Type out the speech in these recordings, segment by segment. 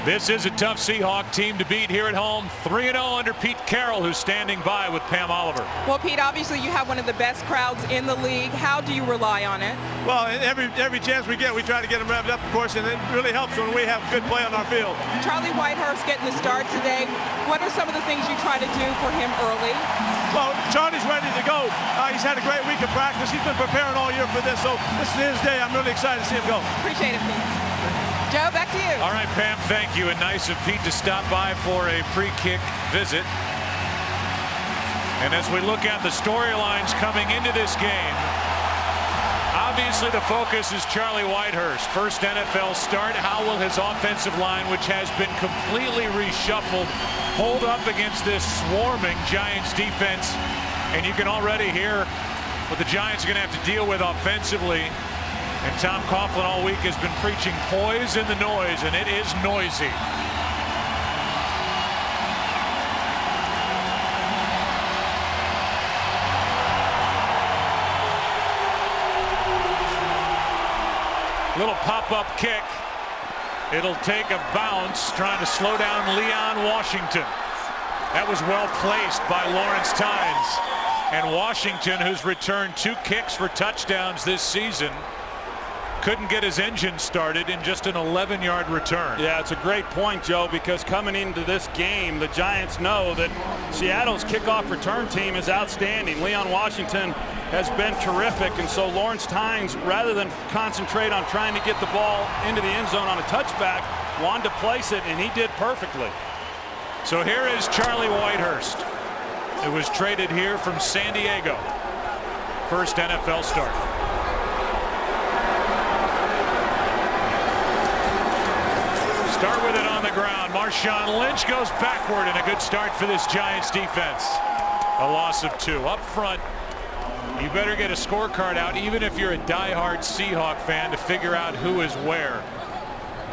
This is a tough Seahawk team to beat here at home. 3-0 under Pete Carroll, who's standing by with Pam Oliver. Well, Pete, obviously you have one of the best crowds in the league. How do you rely on it? Well, every chance we get, we try to get them revved up, of course, and it really helps when we have good play on our field. Charlie Whitehurst getting the start today. What are some of the things you try to do for him early? Well, Charlie's ready to go. He's had a great week of practice. He's been preparing all year for this, so this is his day. I'm really excited to see him go. Appreciate it, Pete. Joe, back to you. All right, Pam, thank you. And nice of Pete to stop by for a pre-kick visit. And as we look at the storylines coming into this game, obviously the focus is Charlie Whitehurst. First NFL start. How will his offensive line, which has been completely reshuffled, hold up against this swarming Giants defense? And you can already hear what the Giants are going to have to deal with offensively. And Tom Coughlin all week has been preaching poise in the noise, and it is noisy. Little pop-up kick. It'll take a bounce, trying to slow down Leon Washington. That was well placed by Lawrence Tynes. And Washington, who's returned 2 kicks for touchdowns this season, couldn't get his engine started in just an 11-yard return. Yeah, it's a great point, Joe, because coming into this game, the Giants know that Seattle's kickoff return team is outstanding. Leon Washington has been terrific, and so Lawrence Tynes, rather than concentrate on trying to get the ball into the end zone on a touchback, wanted to place it, and he did perfectly. So here is Charlie Whitehurst. It was traded here from San Diego. First NFL start. Start with it on the ground. Marshawn Lynch goes backward, and a good start for this Giants defense. A loss of 2. Up front, you better get a scorecard out, even if you're a diehard Seahawk fan, to figure out who is where.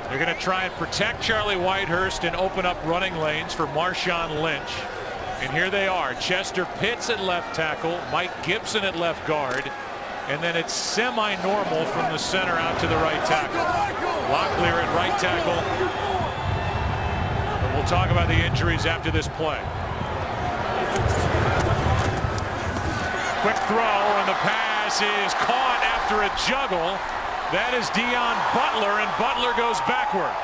They're going to try and protect Charlie Whitehurst and open up running lanes for Marshawn Lynch. And here they are. Chester Pitts at left tackle, Mike Gibson at left guard, and then it's semi-normal from the center out to the right tackle. Locklear at right tackle. But we'll talk about the injuries after this play. Quick throw, and the pass is caught after a juggle. That is Dion Butler, and Butler goes backward.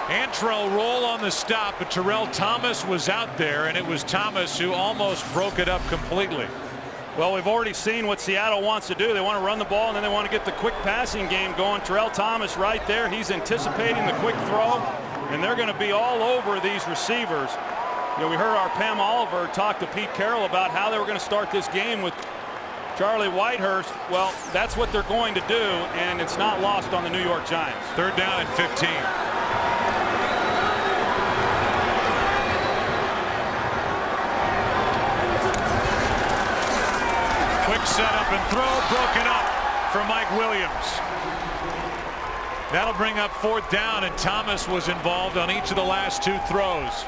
Antrell roll on the stop, but Terrell Thomas was out there, and it was Thomas who almost broke it up completely. Well, we've already seen what Seattle wants to do. They want to run the ball, and then they want to get the quick passing game going. Terrell Thomas right there. He's anticipating the quick throw, and they're going to be all over these receivers. You know, we heard our Pam Oliver talk to Pete Carroll about how they were going to start this game with Charlie Whitehurst. Well, that's what they're going to do, and it's not lost on the New York Giants. Third down and 15. Quick setup and throw, broken up for Mike Williams. That'll bring up 4th down, and Thomas was involved on each of the last 2 throws.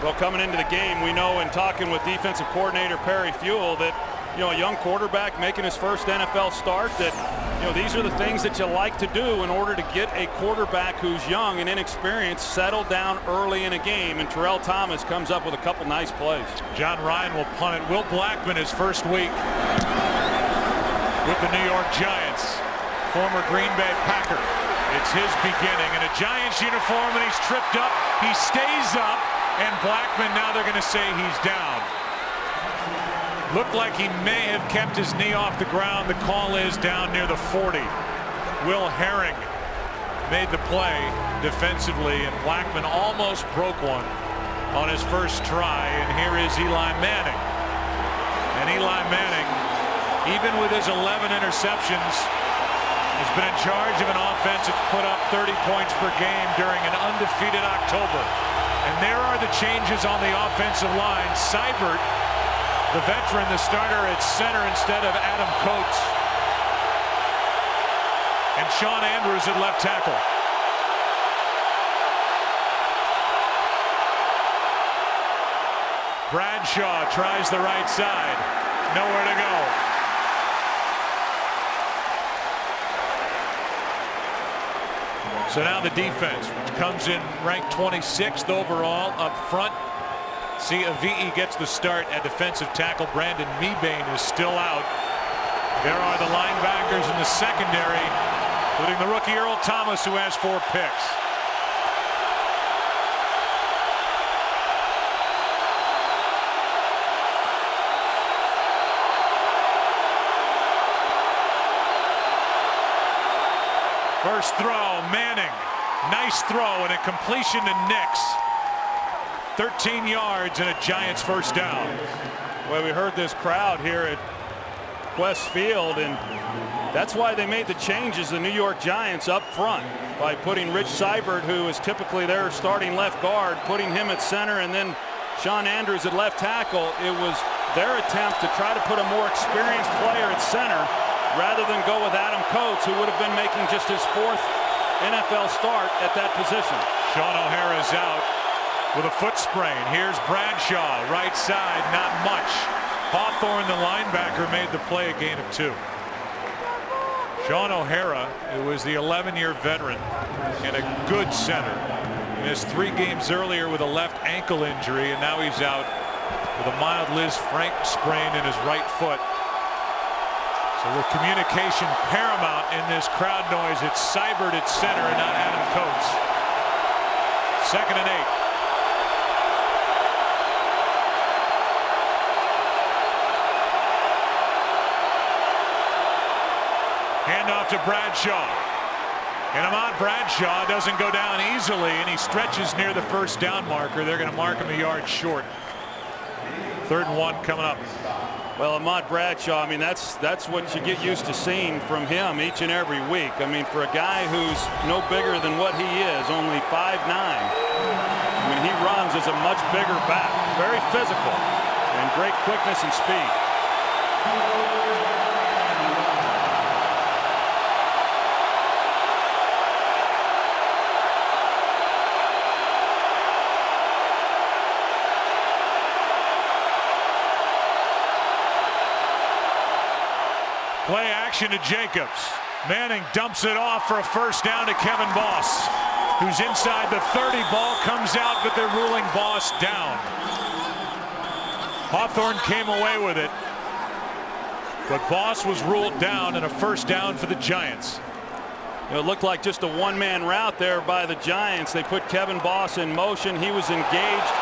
Well, coming into the game, we know in talking with defensive coordinator Perry Fuel that, you know, a young quarterback making his first NFL start, that, you know, these are the things that you like to do in order to get a quarterback who's young and inexperienced settled down early in a game. And Terrell Thomas comes up with a couple nice plays. John Ryan will punt it. Will Blackman, his first week with the New York Giants, former Green Bay Packer. It's his beginning in a Giants uniform, and he's tripped up. He stays up, and Blackman, now they're going to say he's down. Looked like he may have kept his knee off the ground. The call is down near the 40. Will Herring made the play defensively, and Blackman almost broke one on his first try. And here is Eli Manning. And Eli Manning, even with his 11 interceptions, has been in charge of an offense that's put up 30 points per game during an undefeated October. And there are the changes on the offensive line. Seibert, the veteran, the starter at center instead of Adam Coates. And Sean Andrews at left tackle. Bradshaw tries the right side. Nowhere to go. So now the defense, which comes in ranked 26th overall up front. Avi'i gets the start at defensive tackle. Brandon Mebane is still out. There are the linebackers in the secondary, including the rookie Earl Thomas, who has 4 picks. First throw, Manning. Nice throw and a completion to Nix. 13 yards and a Giants first down. Well, we heard this crowd here at West Field, and that's why they made the changes, the New York Giants, up front by putting Rich Seibert, who is typically their starting left guard, putting him at center, and then Sean Andrews at left tackle. It was their attempt to try to put a more experienced player at center rather than go with Adam Coates, who would have been making just his 4th NFL start at that position. Sean O'Hara is out with a foot sprain. Here's Bradshaw, right side, not much. Hawthorne, the linebacker, made the play, a gain of 2. Sean O'Hara, who was the 11-year veteran and a good center, missed 3 games earlier with a left ankle injury, and now he's out with a mild Liz Frank sprain in his right foot. So with communication paramount in this crowd noise, it's Seibert at center and not Adam Coates. 2nd and 8. Handoff to Bradshaw. And Ahmad Bradshaw doesn't go down easily, and he stretches near the first down marker. They're going to mark him a yard short. 3rd and 1 coming up. Well, Ahmad Bradshaw, I mean, that's what you get used to seeing from him each and every week. I mean, for a guy who's no bigger than what he is, only 5'9", when he runs as a much bigger back. Very physical and great quickness and speed. Play action to Jacobs. Manning dumps it off for a first down to Kevin Boss, who's inside the 30. Ball comes out, but they're ruling Boss down. Hawthorne came away with it, but Boss was ruled down, and a first down for the Giants. It looked like just a one-man route there by the Giants. They put Kevin Boss in motion. He was engaged.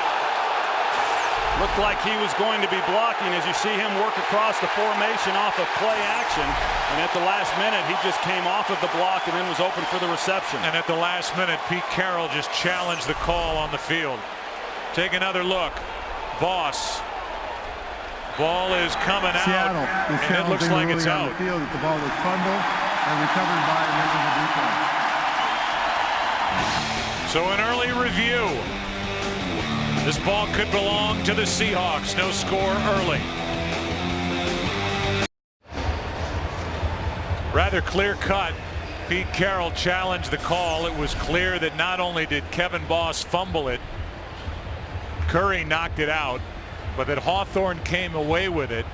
Looked like he was going to be blocking as you see him work across the formation off of play action. And at the last minute, he just came off of the block and then was open for the reception. And at the last minute, Pete Carroll just challenged the call on the field. Take another look. Boss. Ball is coming out, and it looks like it's out. The field that the ball was fumbled and recovered by a member of the defense. So an early review. This ball could belong to the Seahawks. No score early. Rather clear cut. Pete Carroll challenged the call. It was clear that not only did Kevin Boss fumble it, Curry knocked it out, but that Hawthorne came away with it.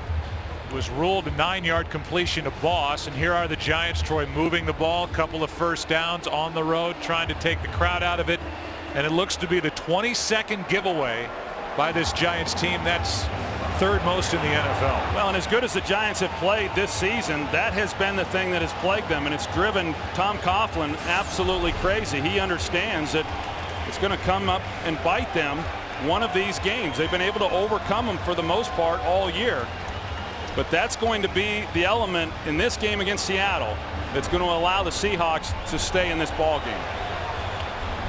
It was ruled a 9-yard completion to Boss, and here are the Giants, Troy, moving the ball, couple of first downs on the road, trying to take the crowd out of it. And it looks to be the 22nd giveaway by this Giants team. That's 3rd most in the NFL. Well, and as good as the Giants have played this season, that has been the thing that has plagued them, and it's driven Tom Coughlin absolutely crazy. He understands that it's going to come up and bite them one of these games. They've been able to overcome them for the most part all year. But that's going to be the element in this game against Seattle that's going to allow the Seahawks to stay in this ball game.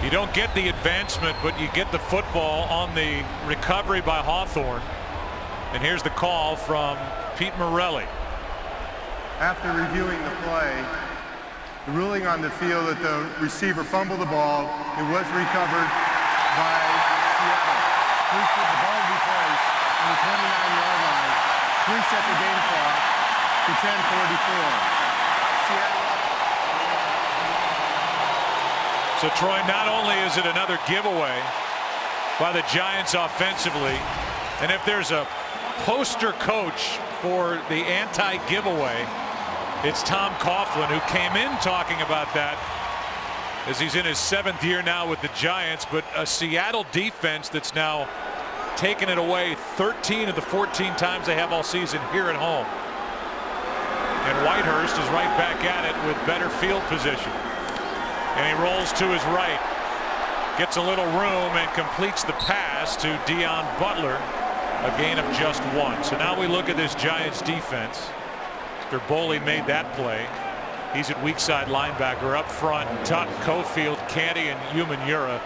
You don't get the advancement, but you get the football on the recovery by Hawthorne. And here's the call from Pete Morelli. After reviewing the play, the ruling on the field that the receiver fumbled the ball, it was recovered by Seattle. Please put the ball be placed on the 29-yard line. Please set the game clock to 10:44. Seattle. So Troy, not only is it another giveaway by the Giants offensively, and if there's a poster coach for the anti-giveaway, it's Tom Coughlin, who came in talking about that as he's in his 7th year now with the Giants, but a Seattle defense that's now taken it away 13 of the 14 times they have all season here at home. And Whitehurst is right back at it with better field position. And he rolls to his right, gets a little room and completes the pass to Dion Butler, a gain of just 1. So now we look at this Giants defense. After Boley made that play, he's at weak side linebacker. Up front, Tutton, Cofield, Canty, and Umanura,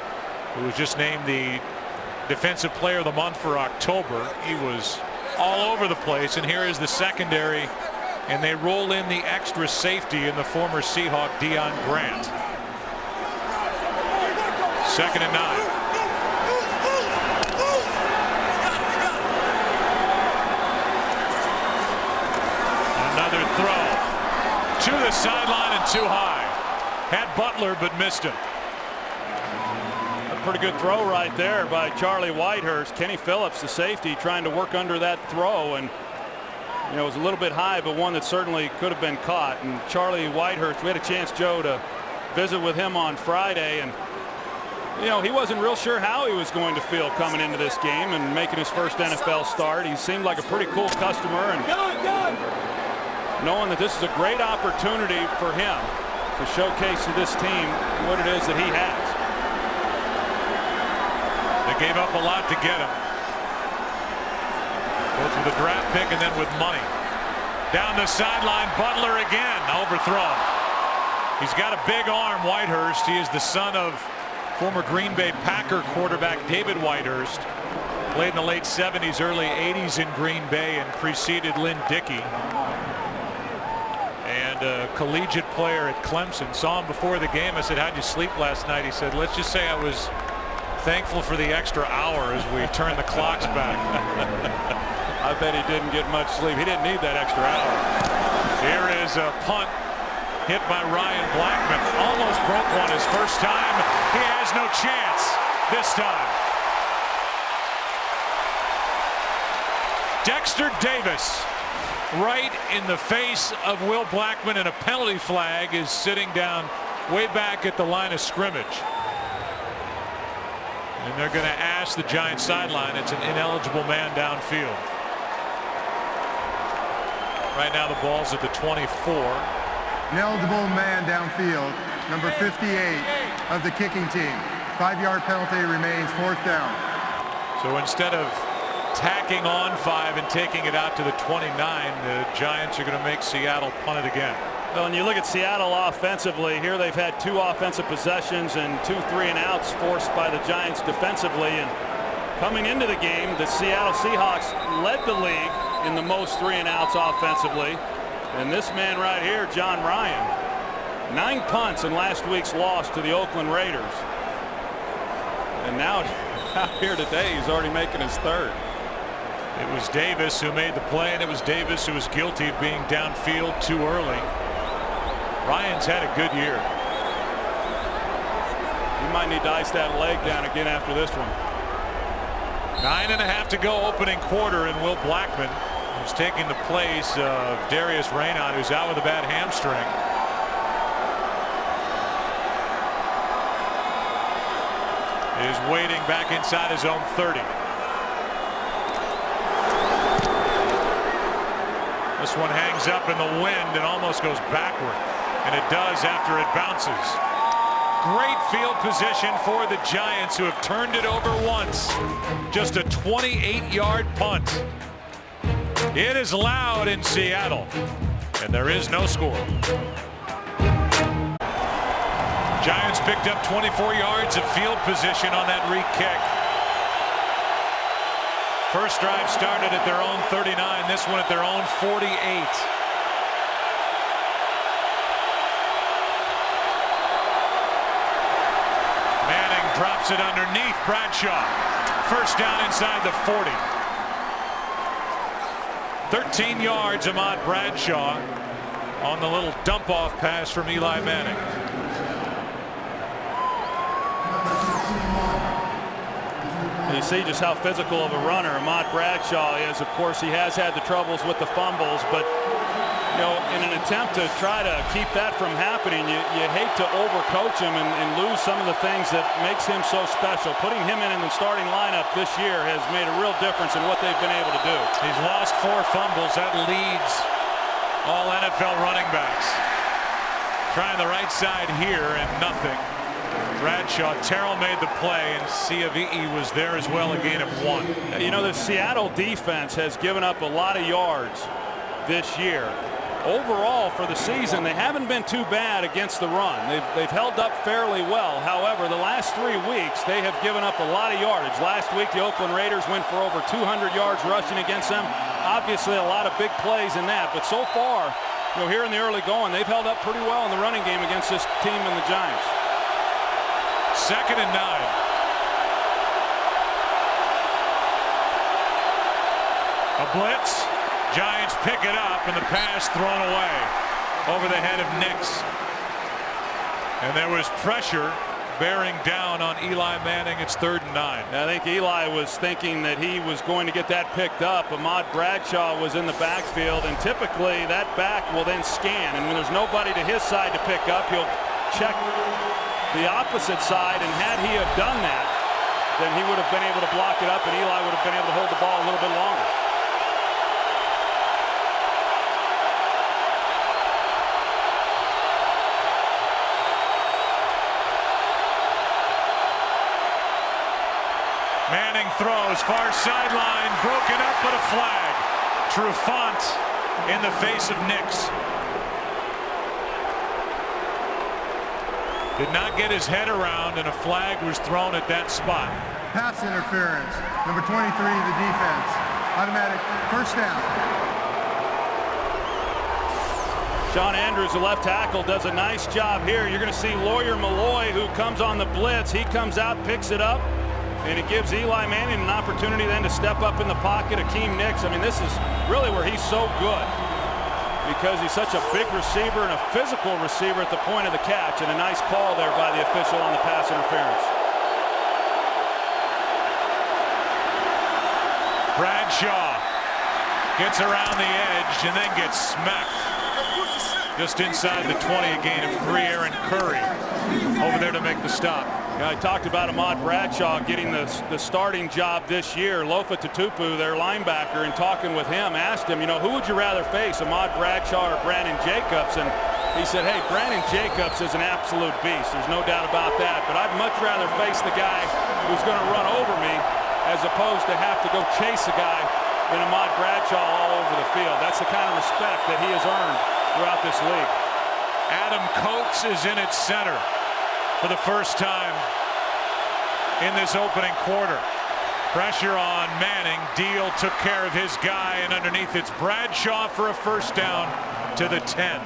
who was just named the Defensive Player of the Month for October. He was all over the place, and here is the secondary, and they roll in the extra safety in the former Seahawk Deion Grant. 2nd and 9. Another throw to the sideline and too high. Had Butler but missed him. A pretty good throw right there by Charlie Whitehurst. Kenny Phillips, the safety, trying to work under that throw, and it was a little bit high, but one that certainly could have been caught. And Charlie Whitehurst, we had a chance, Joe, to visit with him on Friday, and he wasn't real sure how he was going to feel coming into this game and making his first NFL start. He seemed like a pretty cool customer, and knowing that this is a great opportunity for him to showcase to this team what it is that he has. They gave up a lot to get him, both with a draft pick and then with money. Down the sideline, Butler again, overthrown. He's got a big arm, Whitehurst. He is the son of former Green Bay Packer quarterback David Whitehurst. Played in the late 70s, early 80s in Green Bay and preceded Lynn Dickey. And a collegiate player at Clemson. Saw him before the game. I said, how'd you sleep last night? He said, let's just say I was thankful for the extra hour as we turned the clocks back. I bet he didn't get much sleep. He didn't need that extra hour. Here is a punt hit by Ryan Blackman. Almost broke one his first time. He has no chance this time. Dexter Davis right in the face of Will Blackman, and a penalty flag is sitting down way back at the line of scrimmage. And they're going to ask the Giants sideline. It's an ineligible man downfield. Right now the ball's at the 24. Ineligible man downfield, number 58 of the kicking team. 5-yard penalty remains, 4th down. So instead of tacking on 5 and taking it out to the 29, the Giants are going to make Seattle punt it again. Well, and you look at Seattle offensively here, they've had 2 offensive possessions and 2 3-and-outs forced by the Giants defensively. And coming into the game, the Seattle Seahawks led the league in the most 3-and-outs offensively. And this man right here, John Ryan, 9 punts in last week's loss to the Oakland Raiders. And now out here today, he's already making his 3rd. It was Davis who made the play, and it was Davis who was guilty of being downfield too early. Ryan's had a good year. He might need to ice that leg down again after this one. 9.5 to go opening quarter, and Will Blackman, who's taking the place of Darius Reynaud, who's out with a bad hamstring. Is waiting back inside his own 30. This one hangs up in the wind and almost goes backward, and it does after it bounces. Great field position for the Giants, who have turned it over once. Just a 28-yard punt. It is loud in Seattle, and there is no score. Giants picked up 24 yards of field position on that re-kick. First drive started at their own 39, this one at their own 48. Manning drops it underneath Bradshaw. First down inside the 40. 13 yards, Ahmad Bradshaw on the little dump-off pass from Eli Manning. You see just how physical of a runner Ahmad Bradshaw is. Of course, he has had the troubles with the fumbles, but you know, in an attempt to try to keep that from happening, you hate to overcoach him and lose some of the things that makes him so special. Putting him in the starting lineup this year has made a real difference in what they've been able to do. He's lost 4 fumbles. That leads all NFL running backs. Trying the right side here and nothing. Bradshaw, Terrell made the play, and Ciavi'i was there as well, a gain of 1. You know, the Seattle defense has given up a lot of yards this year. Overall, for the season, they haven't been too bad against the run. They've held up fairly well. However, the last 3 weeks, they have given up a lot of yardage. Last week, the Oakland Raiders went for over 200 yards rushing against them. Obviously, a lot of big plays in that. But so far, you know, here in the early going, they've held up pretty well in the running game against this team and the Giants. 2nd and 9. A blitz. Giants pick it up, and the pass thrown away over the head of Nix. And there was pressure bearing down on Eli Manning. It's 3rd and 9. I think Eli was thinking that he was going to get that picked up. Ahmad Bradshaw was in the backfield, and typically that back will then scan, and when there's nobody to his side to pick up, he'll check the opposite side, and had he have done that, then he would have been able to block it up, and Eli would have been able to hold the ball a little bit longer. Manning throws, far sideline, broken up, but a flag. Trufant in the face of Nix. Did not get his head around, and a flag was thrown at that spot. Pass interference. Number 23, the defense. Automatic first down. Sean Andrews, the left tackle, does a nice job here. You're going to see Lawyer Malloy, who comes on the blitz. He comes out, picks it up, and it gives Eli Manning an opportunity then to step up in the pocket. Akeem Nicks, I mean, this is really where he's so good, because he's such a big receiver and a physical receiver at the point of the catch, and a nice call there by the official on the pass interference. Bradshaw gets around the edge and then gets smacked just inside the 20, a gain of 3. Aaron Curry over there to make the stop. Yeah, I talked about Ahmad Bradshaw getting the starting job this year. Lofa Tatupu, their linebacker, and talking with him, asked him, you know, who would you rather face, Ahmad Bradshaw or Brandon Jacobs? And he said, hey, Brandon Jacobs is an absolute beast. There's no doubt about that. But I'd much rather face the guy who's going to run over me as opposed to have to go chase a guy than Ahmad Bradshaw all over the field. That's the kind of respect that he has earned throughout this league. Adam Coates is in its center for the first time in this opening quarter. Pressure on Manning. Deal took care of his guy, and underneath it's Bradshaw for a first down to the 10.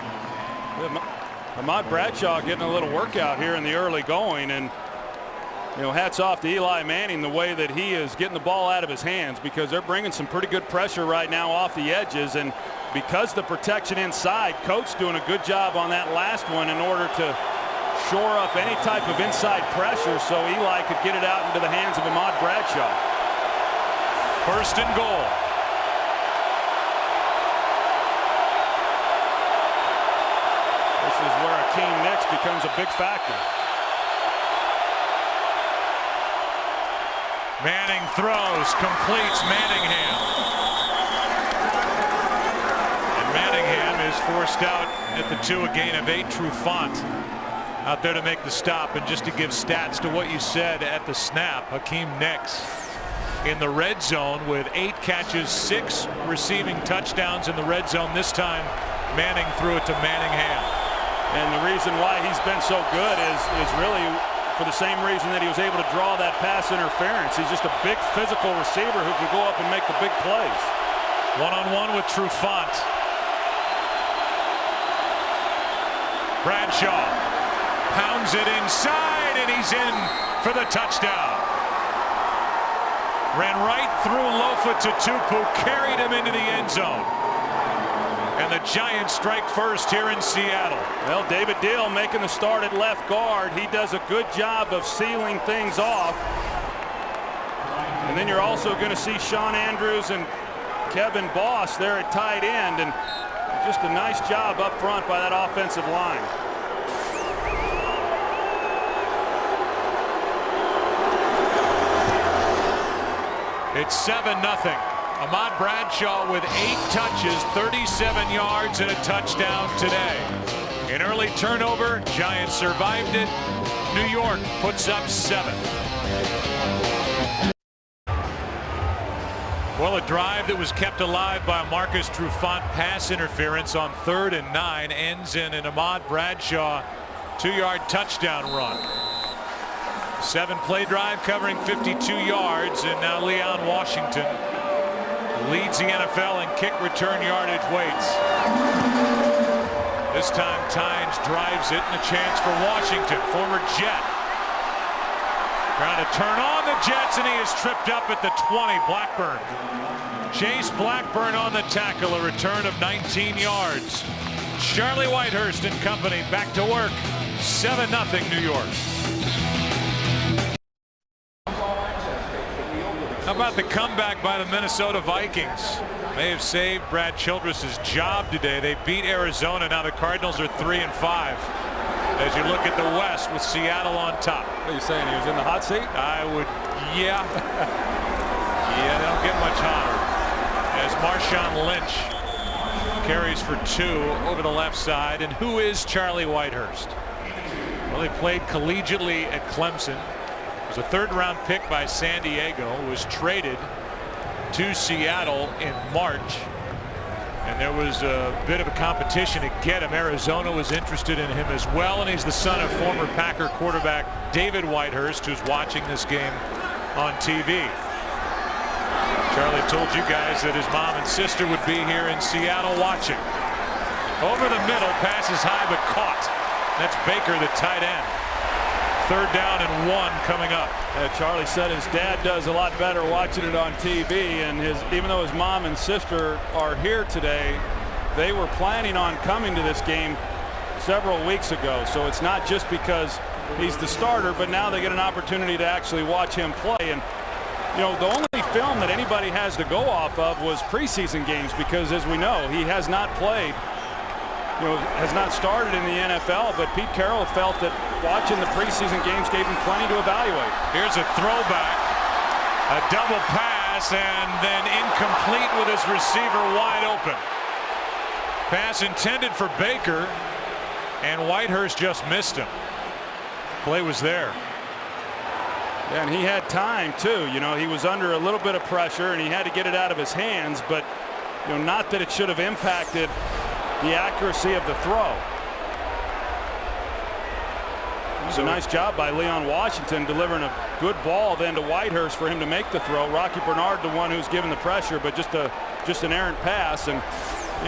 Ahmad Bradshaw getting a little workout here in the early going, and you know, hats off to Eli Manning the way that he is getting the ball out of his hands, because they're bringing some pretty good pressure right now off the edges, and because the protection inside, Coates doing a good job on that last one in order to shore up any type of inside pressure so Eli could get it out into the hands of Ahmad Bradshaw. 1st and goal. This is where Akeem Nicks becomes a big factor. Manning throws, completes Manningham. And Manningham is forced out at the 2, a gain of 8. Trufant out there to make the stop. And just to give stats to what you said at the snap, Akeem Nicks in the red zone with 8 catches, 6 receiving touchdowns in the red zone. This time Manning threw it to Manningham. And the reason why he's been so good is really for the same reason that he was able to draw that pass interference. He's just a big physical receiver who can go up and make the big plays. One-on-one with Trufant. Bradshaw pounds it inside, and he's in for the touchdown. Ran right through Lofa Tatupu, carried him into the end zone. And the Giants strike first here in Seattle. Well, David Deal making the start at left guard. He does a good job of sealing things off. And then you're also going to see Sean Andrews and Kevin Boss there at tight end. And Just a nice job up front by that offensive line. It's 7-0. Ahmad Bradshaw with 8 touches, 37 yards, and a touchdown today. An early turnover, Giants survived it. New York puts up 7. Well, a drive that was kept alive by Marcus Trufant pass interference on 3rd and 9 ends in an Ahmad Bradshaw 2-yard touchdown run. 7-play drive covering 52 yards, and now Leon Washington leads the NFL in kick return yardage weights. This time Tynes drives it, and a chance for Washington, former Jet. Trying to turn on the Jets, and he is tripped up at the 20. Blackburn. Chase Blackburn on the tackle, a return of 19 yards. Charlie Whitehurst and company back to work. 7-0 New York. How about the comeback by the Minnesota Vikings? May have saved Brad Childress's job today. They beat Arizona. Now the Cardinals are 3-5. As you look at the West with Seattle on top. What are you saying? He was in the hot seat? I would, yeah. Yeah, they don't get much hotter. As Marshawn Lynch carries for 2 over the left side. And who is Charlie Whitehurst? Well, he played collegiately at Clemson. Was a 3rd-round pick by San Diego. Was traded to Seattle in March. And there was a bit of a competition to get him. Arizona was interested in him as well, and he's the son of former Packer quarterback David Whitehurst, who's watching this game on TV. Charlie told you guys that his mom and sister would be here in Seattle watching. Over the middle, passes high but caught. That's Baker, the tight end. 3rd down and 1 coming up. Charlie said his dad does a lot better watching it on TV, and even though his mom and sister are here today, they were planning on coming to this game several weeks ago. So it's not just because he's the starter, but now they get an opportunity to actually watch him play. And you know, the only film that anybody has to go off of was preseason games, because as we know, he has not played, has not started in the NFL, but Pete Carroll felt that watching the preseason games gave him plenty to evaluate. Here's a throwback, a double pass, and then incomplete with his receiver wide open. Pass intended for Baker, and Whitehurst just missed him. Play was there. And he had time too. He was under a little bit of pressure, and he had to get it out of his hands, but not that it should have impacted the accuracy of the throw. It was a nice job by Leon Washington delivering a good ball then to Whitehurst for him to make the throw. Rocky Bernard the one who's given the pressure, but just an errant pass. And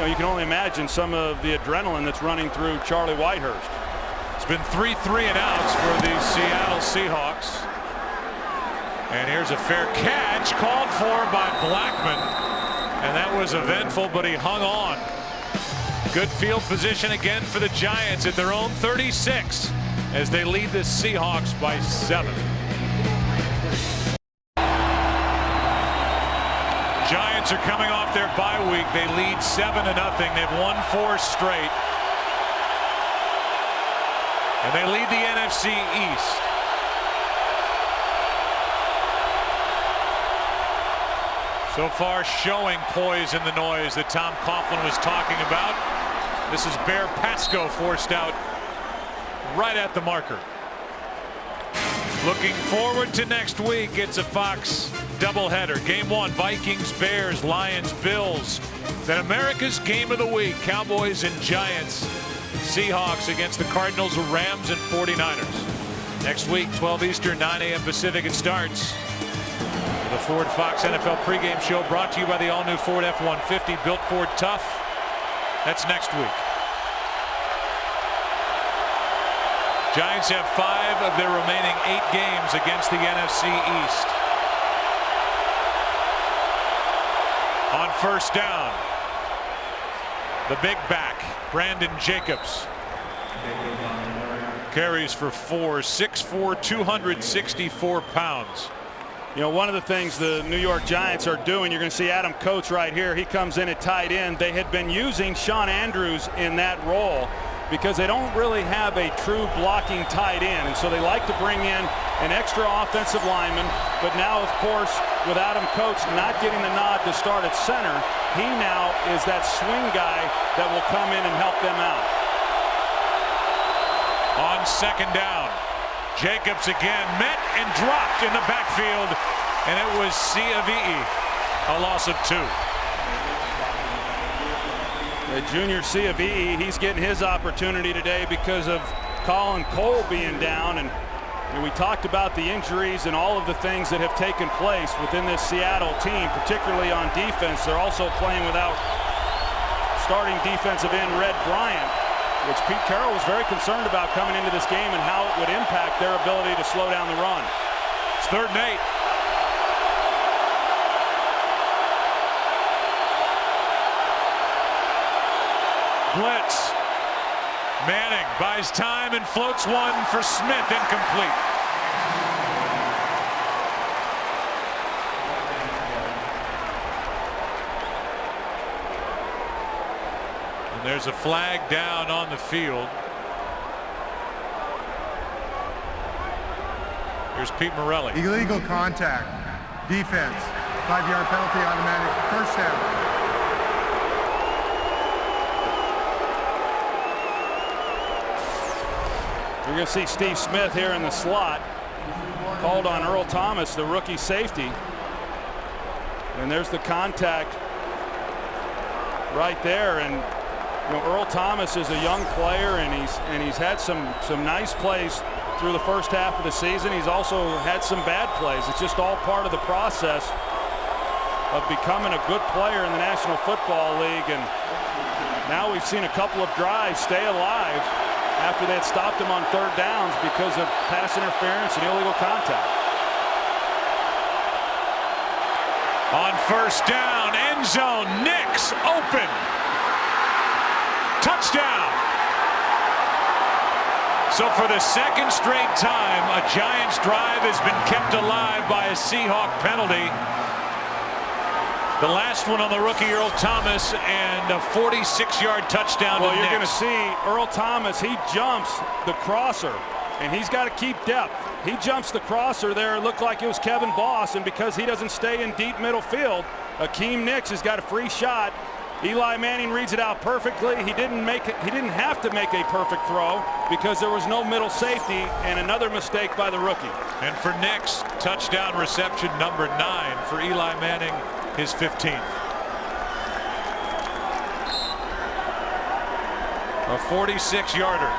you can only imagine some of the adrenaline that's running through Charlie Whitehurst. It's been 3 3-and-outs for the Seattle Seahawks. And here's a fair catch called for by Blackman, and that was eventful, but he hung on. Good field position again for the Giants at their own 36 as they lead the Seahawks by 7. Giants are coming off their bye week. They lead 7-0. They've won 4 straight. And they lead the NFC East. So far showing poise in the noise that Tom Coughlin was talking about. This is Bear Pasco forced out right at the marker. Looking forward to next week. It's a Fox doubleheader. Game 1, Vikings, Bears, Lions, Bills. Then America's Game of the Week, Cowboys and Giants. Seahawks against the Cardinals, Rams, and 49ers. Next week, 12 Eastern, 9 a.m. Pacific, it starts. The Ford Fox NFL pregame show brought to you by the all-new Ford F-150, built Ford tough. That's next week. Giants have 5 of their remaining 8 games against the NFC East. On first down, the big back, Brandon Jacobs, carries for 4, 6'4", 264 pounds. You know, one of the things the New York Giants are doing, you're going to see Adam Coates right here. He comes in at tight end. They had been using Sean Andrews in that role because they don't really have a true blocking tight end. And so they like to bring in an extra offensive lineman. But now, of course, with Adam Coates not getting the nod to start at center, he now is that swing guy that will come in and help them out. On second down, Jacobs again met and dropped in the backfield, and it was Siavi'i, a loss of 2. Junior Siavi'i, he's getting his opportunity today because of Colin Cole being down, and we talked about the injuries and all of the things that have taken place within this Seattle team, particularly on defense. They're also playing without starting defensive end Red Bryant, which Pete Carroll was very concerned about coming into this game and how it would impact their ability to slow down the run. It's 3rd and 8. Blitz. Manning buys time and floats one for Smith, incomplete. And there's a flag down on the field. Here's Pete Morelli. Illegal contact. Defense. 5-yard penalty, automatic first down. You're going to see Steve Smith here in the slot. Called on Earl Thomas, the rookie safety. And there's the contact right there. And you know, Earl Thomas is a young player, and he's had some nice plays through the first half of the season. He's also had some bad plays. It's just all part of the process of becoming a good player in the National Football League. And now we've seen a couple of drives stay alive after they had stopped him on 3rd downs because of pass interference and illegal contact. On first down, end zone, Nix open. Touchdown. So for the 2nd straight time, a Giants drive has been kept alive by a Seahawk penalty. The last one on the rookie Earl Thomas, and a 46-yard touchdown. Well, you're going to see Earl Thomas, he jumps the crosser, and he's got to keep depth. He jumps the crosser there. It looked like it was Kevin Boss, and because he doesn't stay in deep middle field, Akeem Nicks has got a free shot. Eli Manning reads it out perfectly. He didn't have to make a perfect throw because there was no middle safety, and another mistake by the rookie. And for Nix, touchdown reception number 9 for Eli Manning, his 15th. A 46-yarder.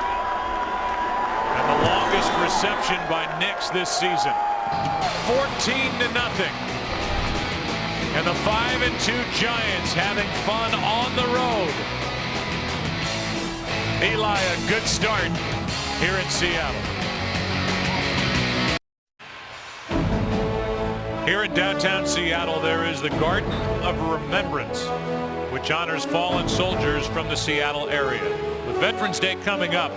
And the longest reception by Nix this season. 14-0. And the 5-2 Giants having fun on the road. Eli, a good start here in Seattle. Here in downtown Seattle, there is the Garden of Remembrance, which honors fallen soldiers from the Seattle area. With Veterans Day coming up,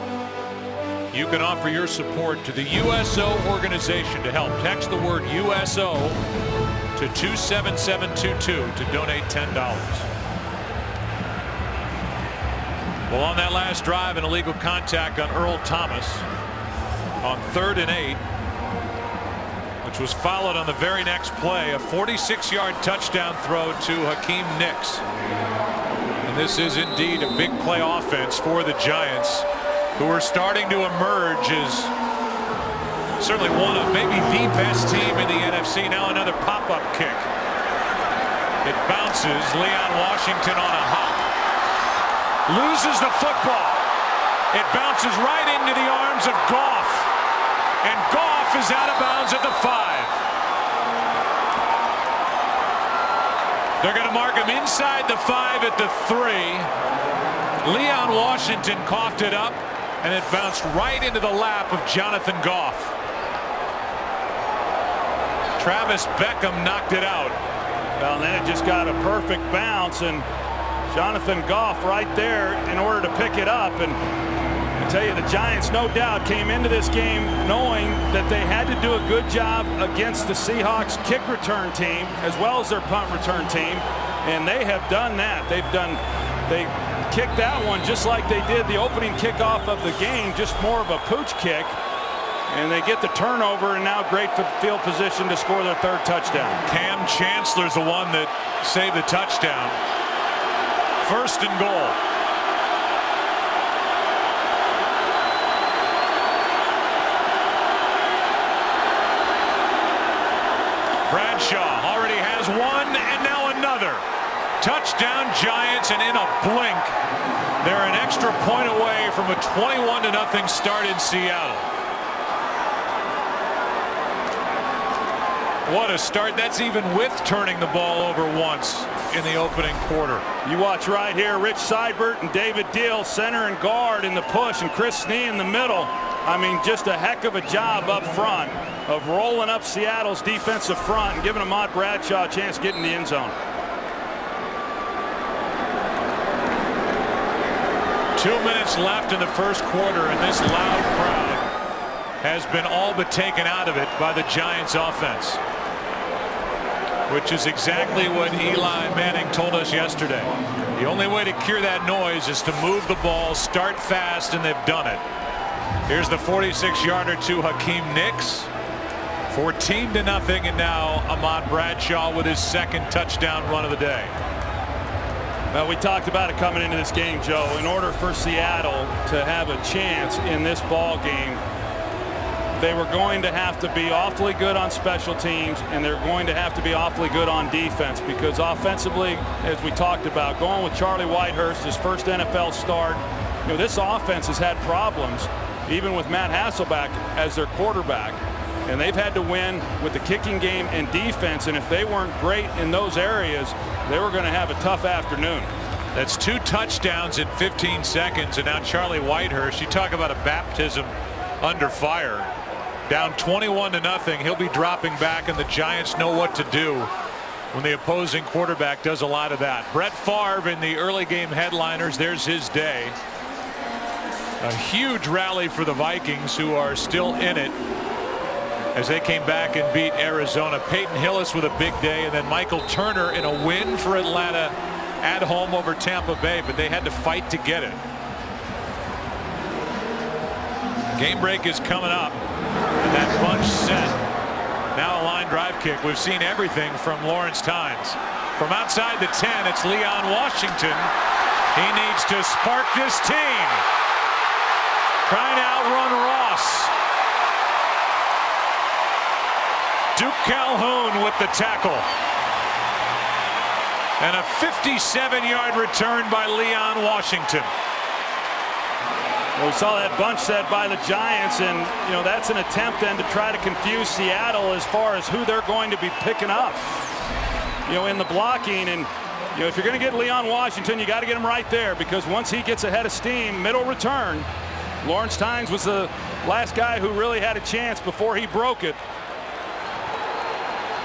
you can offer your support to the USO organization to help. Text the word USO to 27722 to donate $10. Well, on that last drive, an illegal contact on Earl Thomas on 3rd and 8. Which was followed on the very next play, a 46-yard touchdown throw to Hakeem Nicks. And this is indeed a big play offense for the Giants, who are starting to emerge as certainly one of maybe the best team in the NFC. Now another pop-up kick. It bounces. Leon Washington on a hop. Loses the football. It bounces right into the arms of Goff. And Goff is out of bounds at the 5. They're going to mark him inside the 5 at the 3. Leon Washington coughed it up, and it bounced right into the lap of Jonathan Goff. Travis Beckham knocked it out. Well, and then it just got a perfect bounce, and Jonathan Goff right there in order to pick it up. And tell you, the Giants, no doubt, came into this game knowing that they had to do a good job against the Seahawks kick return team as well as their punt return team, and they have done that. They kicked that one just like they did the opening kickoff of the game, just more of a pooch kick, and they get the turnover, and now great field position to score their third touchdown. Cam Chancellor's the one that saved the touchdown. First and goal. Bradshaw already has one, and now another. Touchdown Giants, and in a blink, they're an extra point away from a 21-0 start in Seattle. What a start. That's even with turning the ball over once in the opening quarter. You watch right here, Rich Seibert and David Deal, center and guard in the push, and Chris Snee in the middle. I mean, just a heck of a job up front of rolling up Seattle's defensive front and giving Ahmad Bradshaw a chance to get in the end zone. 2 minutes left in the first quarter, and this loud crowd has been all but taken out of it by the Giants offense, which is exactly what Eli Manning told us yesterday. The only way to cure that noise is to move the ball, start fast, and they've done it. Here's the 46-yarder to Hakeem Nicks. 14-0, and now Ahmad Bradshaw with his second touchdown run of the day. Well, we talked about it coming into this game, Joe. In order for Seattle to have a chance in this ball game, they were going to have to be awfully good on special teams, and they're going to have to be awfully good on defense, because offensively, as we talked about, going with Charlie Whitehurst, his first NFL start, you know, this offense has had problems, even with Matt Hasselbeck as their quarterback. And they've had to win with the kicking game and defense, and if they weren't great in those areas, they were going to have a tough afternoon. That's 2 touchdowns in 15 seconds, and now Charlie Whitehurst, you talk about a baptism under fire. Down 21-0, he'll be dropping back, and the Giants know what to do when the opposing quarterback does a lot of that. Brett Favre in the early game headliners, there's his day. A huge rally for the Vikings, who are still in it as they came back and beat Arizona. Peyton Hillis with a big day, and then Michael Turner in a win for Atlanta at home over Tampa Bay, but they had to fight to get it. Game break is coming up, and that bunch set. Now a line drive kick. We've seen everything from Lawrence Tynes. From outside the 10, it's Leon Washington. He needs to spark this team. Trying to outrun Ross. Duke Calhoun with the tackle. And a 57-yard return by Leon Washington. Well, we saw that bunch set by the Giants, and you know, that's an attempt then to try to confuse Seattle as far as who they're going to be picking up, you know, in the blocking. And you know, if you're going to get Leon Washington, you got to get him right there, because once he gets ahead of steam, middle return. Lawrence Tynes was the last guy who really had a chance before he broke it.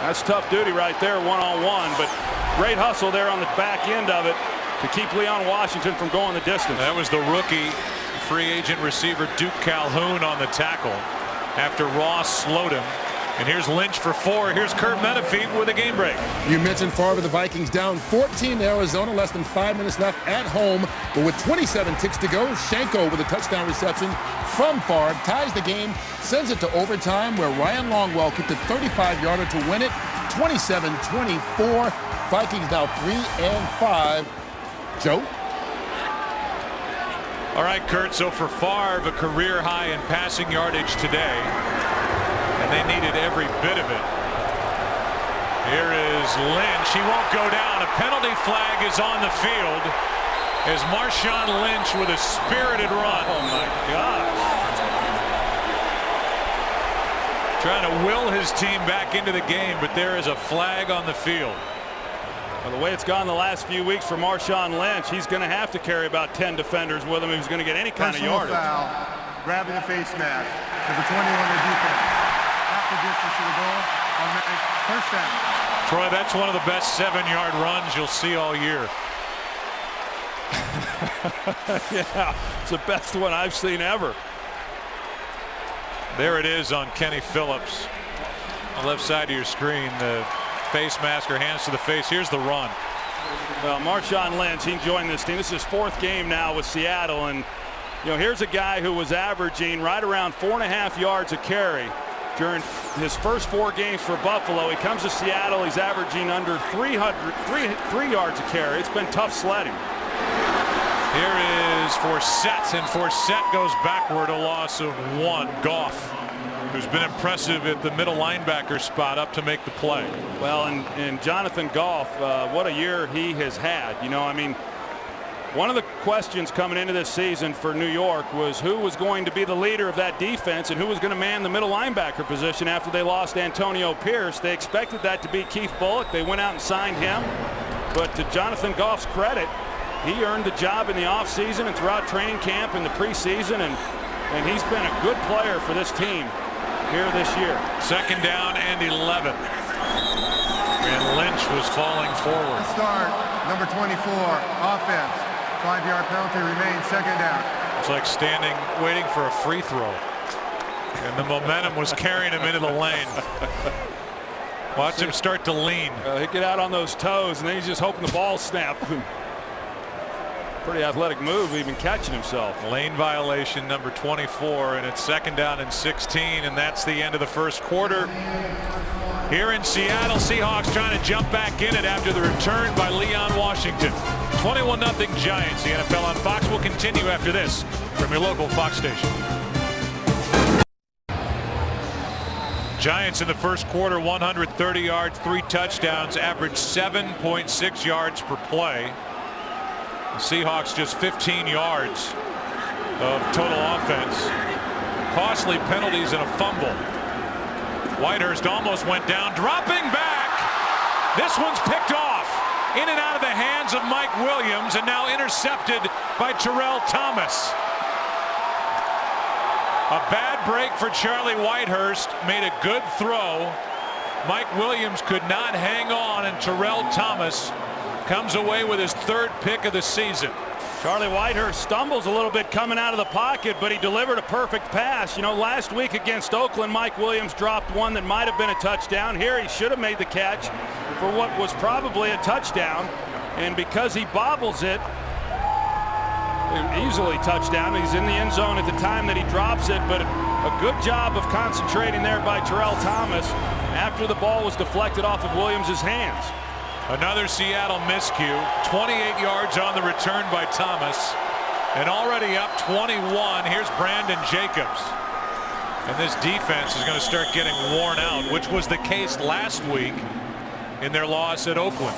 That's tough duty right there, one-on-one, but great hustle there on the back end of it to keep Leon Washington from going the distance. That was the rookie free agent receiver Duke Calhoun on the tackle after Ross slowed him. And here's Lynch for 4. Here's Kurt Menefee with a game break. You mentioned Favre, the Vikings down 14 to Arizona, less than 5 minutes left at home. But with 27 ticks to go, Shanko with a touchdown reception from Favre ties the game, sends it to overtime, where Ryan Longwell kicked a 35-yarder to win it, 27-24. Vikings now 3-5. Joe? All right, Kurt, so for Favre, a career high in passing yardage today, and they needed every bit of it. Here is Lynch. He won't go down. A penalty flag is on the field as Marshawn Lynch with a spirited run. Oh my gosh. Trying to will his team back into the game, but there is a flag on the field. Well, the way it's gone the last few weeks for Marshawn Lynch, he's going to have to carry about 10 defenders with him if he's going to get any kind of yardage. Foul, grabbing the face mask. Number 21 on defense. Half the distance to the goal on that first down. Troy, that's one of the best 7-yard runs you'll see all year. Yeah, it's the best one I've seen ever. There it is on Kenny Phillips. On the left side of your screen, the face mask or hands to the face. Here's the run. Well, Marshawn Lynch, he joined this team. This is his 4th game now with Seattle, and here's a guy who was averaging right around 4.5 yards a carry during his first 4 games for Buffalo. He comes to Seattle, he's averaging under 3 yards a carry. It's been tough sledding. Here is Forsett, and Forsett goes backward, a loss of 1. Goff, who's been impressive at the middle linebacker spot, up to make the play. Well, and Jonathan Goff, what a year he has had. I mean, one of the questions coming into this season for New York was who was going to be the leader of that defense and who was going to man the middle linebacker position after they lost Antonio Pierce. They expected that to be Keith Bullock. They went out and signed him. But to Jonathan Goff's credit, he earned the job in the offseason and throughout training camp and the preseason, and he's been a good player for this team here this year. 2nd down and 11. And Lynch was falling forward. Start, number 24, offense. 5-yard penalty remains, 2nd down. It's like standing, waiting for a free throw. And the momentum was carrying him into the lane. Watch him start to lean. He'd get out on those toes, and then he's just hoping the ball snapped. Pretty athletic move, even catching himself. Lane violation, number 24, and it's 2nd down and 16, and that's the end of the first quarter. Here in Seattle, Seahawks trying to jump back in it after the return by Leon Washington. 21-0 Giants. The NFL on Fox will continue after this from your local Fox station. Giants in the first quarter, 130 yards, 3 touchdowns, average 7.6 yards per play. The Seahawks just 15 yards of total offense. Costly penalties and a fumble. Whitehurst almost went down, dropping back. This one's picked off. In and out of the hands of Mike Williams, and now intercepted by Terrell Thomas. A bad break for Charlie Whitehurst, made a good throw. Mike Williams could not hang on, and Terrell Thomas comes away with his 3rd pick of the season. Charlie Whitehurst stumbles a little bit coming out of the pocket, but he delivered a perfect pass. Last week against Oakland, Mike Williams dropped one that might have been a touchdown. Here he should have made the catch for what was probably a touchdown, and because he bobbles it, easily touchdown. He's in the end zone at the time that he drops it, but a good job of concentrating there by Terrell Thomas after the ball was deflected off of Williams' hands. Another Seattle miscue. 28 yards on the return by Thomas, and already up 21. Here's Brandon Jacobs, and this defense is going to start getting worn out, which was the case last week in their loss at Oakland.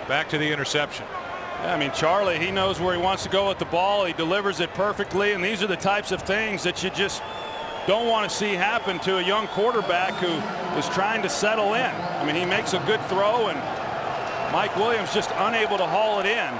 Back to the interception. Yeah, I mean, Charlie, he knows where he wants to go with the ball. He delivers it perfectly, and these are the types of things that you just don't want to see happen to a young quarterback who is trying to settle in. I mean, he makes a good throw, and Mike Williams just unable to haul it in.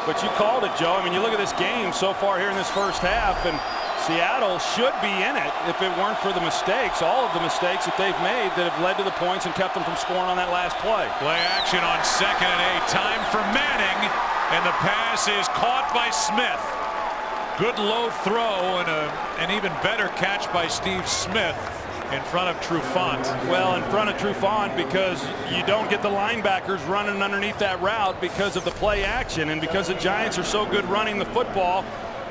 But you called it, Joe. I mean, you look at this game so far here in this first half, and Seattle should be in it if it weren't for the mistakes, all of the mistakes that they've made that have led to the points and kept them from scoring on that last play. Play action on 2nd and 8. Time for Manning, and the pass is caught by Smith. Good low throw, and an even better catch by Steve Smith in front of Trufant. Well, in front of Trufant, because you don't get the linebackers running underneath that route because of the play action, and because the Giants are so good running the football,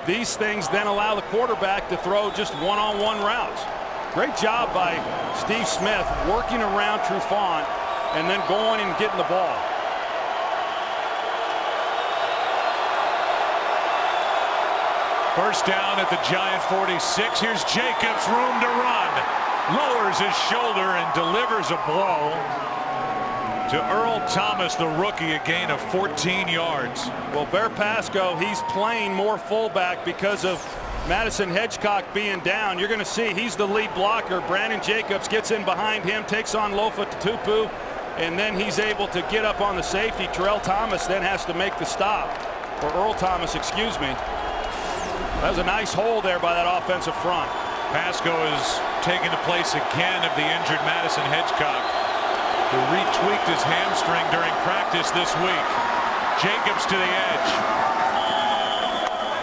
these things then allow the quarterback to throw just one-on-one routes. Great job by Steve Smith working around Trufant and then going and getting the ball. First down at the Giant 46. Here's Jacobs, room to run. Lowers his shoulder and delivers a blow to Earl Thomas, the rookie, a gain of 14 yards. Well, Bear Pasco, he's playing more fullback because of Madison Hedgecock being down. You're going to see he's the lead blocker. Brandon Jacobs gets in behind him, takes on Lofa Tatupu, and then he's able to get up on the safety. Terrell Thomas then has to make the stop, or Earl Thomas, excuse me. That was a nice hole there by that offensive front. Pasco is taking the place again of the injured Madison Hedgecock, who retweaked his hamstring during practice this week. Jacobs to the edge.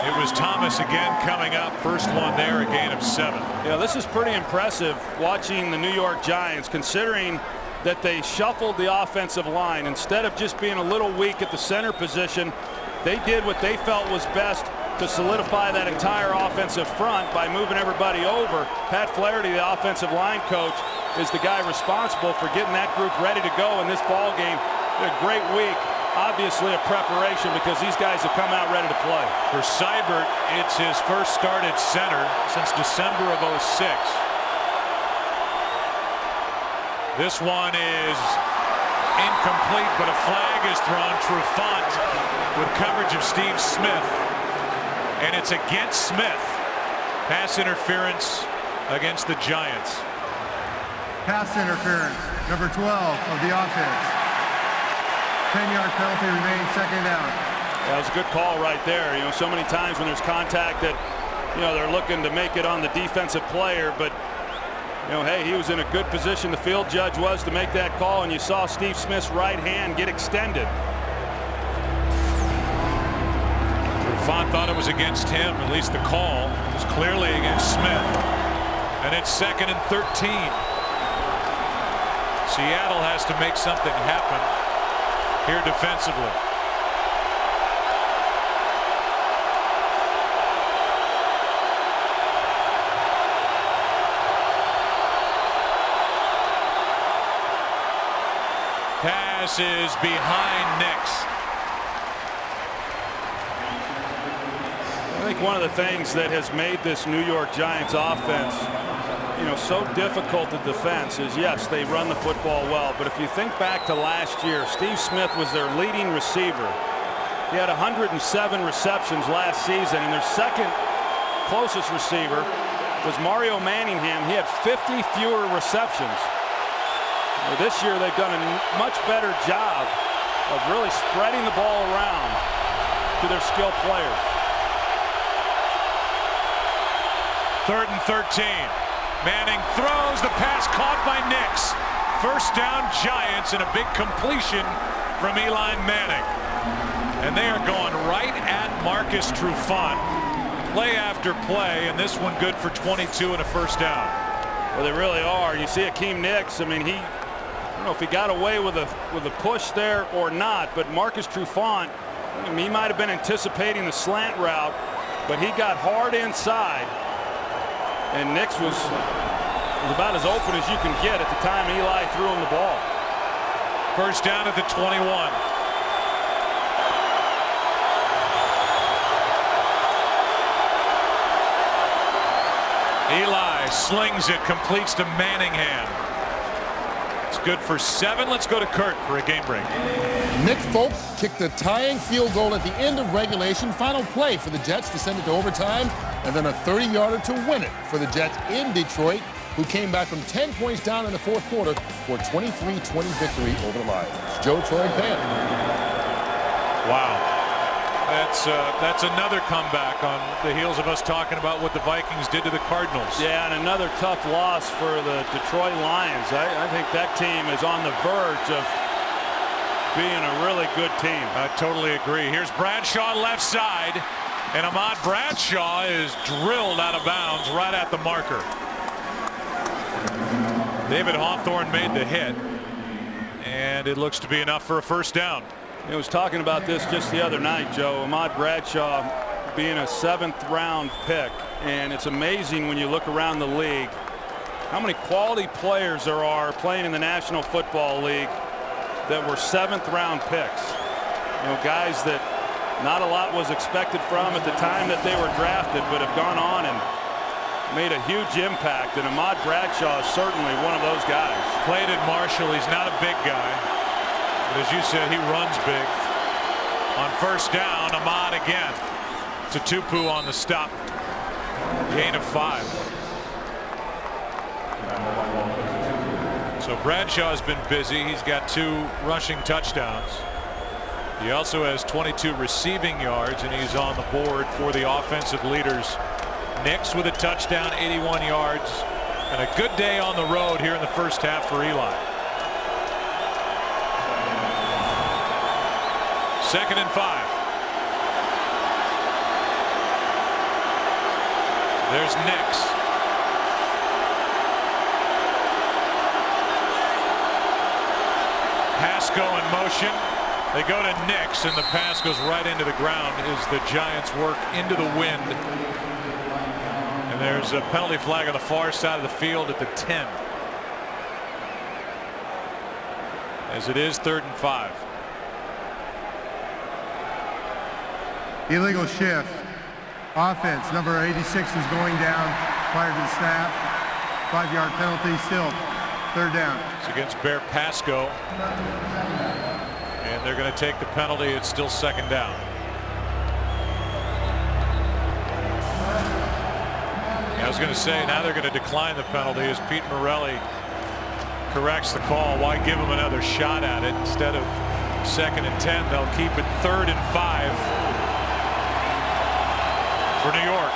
It was Thomas again coming up. First one there, a gain of 7. Yeah, this is pretty impressive watching the New York Giants, considering that they shuffled the offensive line. Instead of just being a little weak at the center position, they did what they felt was best to solidify that entire offensive front by moving everybody over. Pat Flaherty, the offensive line coach, is the guy responsible for getting that group ready to go in this ball game. A great week, obviously a preparation, because these guys have come out ready to play. For Seibert, it's his first start at center since December of '06. This one is incomplete, but a flag is thrown. Trufant with coverage of Steve Smith, and it's against Smith. Pass interference against the Giants. Pass interference, number 12 of the offense. 10-yard penalty remains, second down. That was a good call right there. You know, so many times when there's contact that, you know, they're looking to make it on the defensive player, but you know, hey, he was in a good position, the field judge was, to make that call, and you saw Steve Smith's right hand get extended. Trufant thought it was against him, at least the call was clearly against Smith. And it's 2nd and 13. Seattle has to make something happen here defensively. Pass is behind Nix. I think one of the things that has made this New York Giants offense, you know, so difficult to defense is, yes, they run the football well, but if you think back to last year, Steve Smith was their leading receiver. He had 107 receptions last season, and their second closest receiver was Mario Manningham. He had 50 fewer receptions. This year they've done a much better job of really spreading the ball around to their skilled players. 3rd and 13. Manning throws, the pass caught by Nix. First down Giants, and a big completion from Eli Manning. And they are going right at Marcus Trufant. Play after play, and this one good for 22 and a first down. Well, they really are. You see Akeem Nix, I mean, I don't know if he got away with a push there or not, but Marcus Trufant, he might have been anticipating the slant route, but he got hard inside, and Nix was about as open as you can get at the time Eli threw him the ball. First down at the 21. Eli slings it, completes to Manningham. It's good for 7. Let's go to Kurt for a game break. Nick Folk kicked the tying field goal at the end of regulation. Final play for the Jets to send it to overtime, and then a 30-yarder to win it for the Jets in Detroit, who came back from 10 points down in the fourth quarter for a 23-20 victory over the Lions. Joe, Troy, and Pam. Wow. That's another comeback on the heels of us talking about what the Vikings did to the Cardinals. Yeah, and another tough loss for the Detroit Lions. I think that team is on the verge of being a really good team. I totally agree. Here's Bradshaw left side, and Ahmad Bradshaw is drilled out of bounds right at the marker. David Hawthorne made the hit, and it looks to be enough for a first down. I was talking about this just the other night, Joe. Ahmad Bradshaw being a 7th-round pick, and it's amazing when you look around the league how many quality players there are playing in the National Football League that were 7th-round picks. You know, guys that not a lot was expected from at the time that they were drafted, but have gone on and made a huge impact, and Ahmad Bradshaw is certainly one of those guys. Played at Marshall. He's not a big guy, but as you said, he runs big. On first down, Ahmad again to Tupu on the stop. Gain of 5. So Bradshaw has been busy. He's got 2 rushing touchdowns. He also has 22 receiving yards, and he's on the board for the offensive leaders. Nix with a touchdown, 81 yards, and a good day on the road here in the first half for Eli. 2nd and 5. There's Nix. Pasco in motion. They go to Nix, and the pass goes right into the ground as the Giants work into the wind. And there's a penalty flag on the far side of the field at the 10. As it is 3rd and 5. Illegal shift. Offense, number 86 is going down prior to the snap. 5-yard penalty, still 3rd down. It's against Bear Pasco. And they're going to take the penalty. It's still 2nd down. I was going to say, now they're going to decline the penalty as Pete Morelli corrects the call. Why give him another shot at it? Instead of 2nd and 10, they'll keep it 3rd and 5 for New York.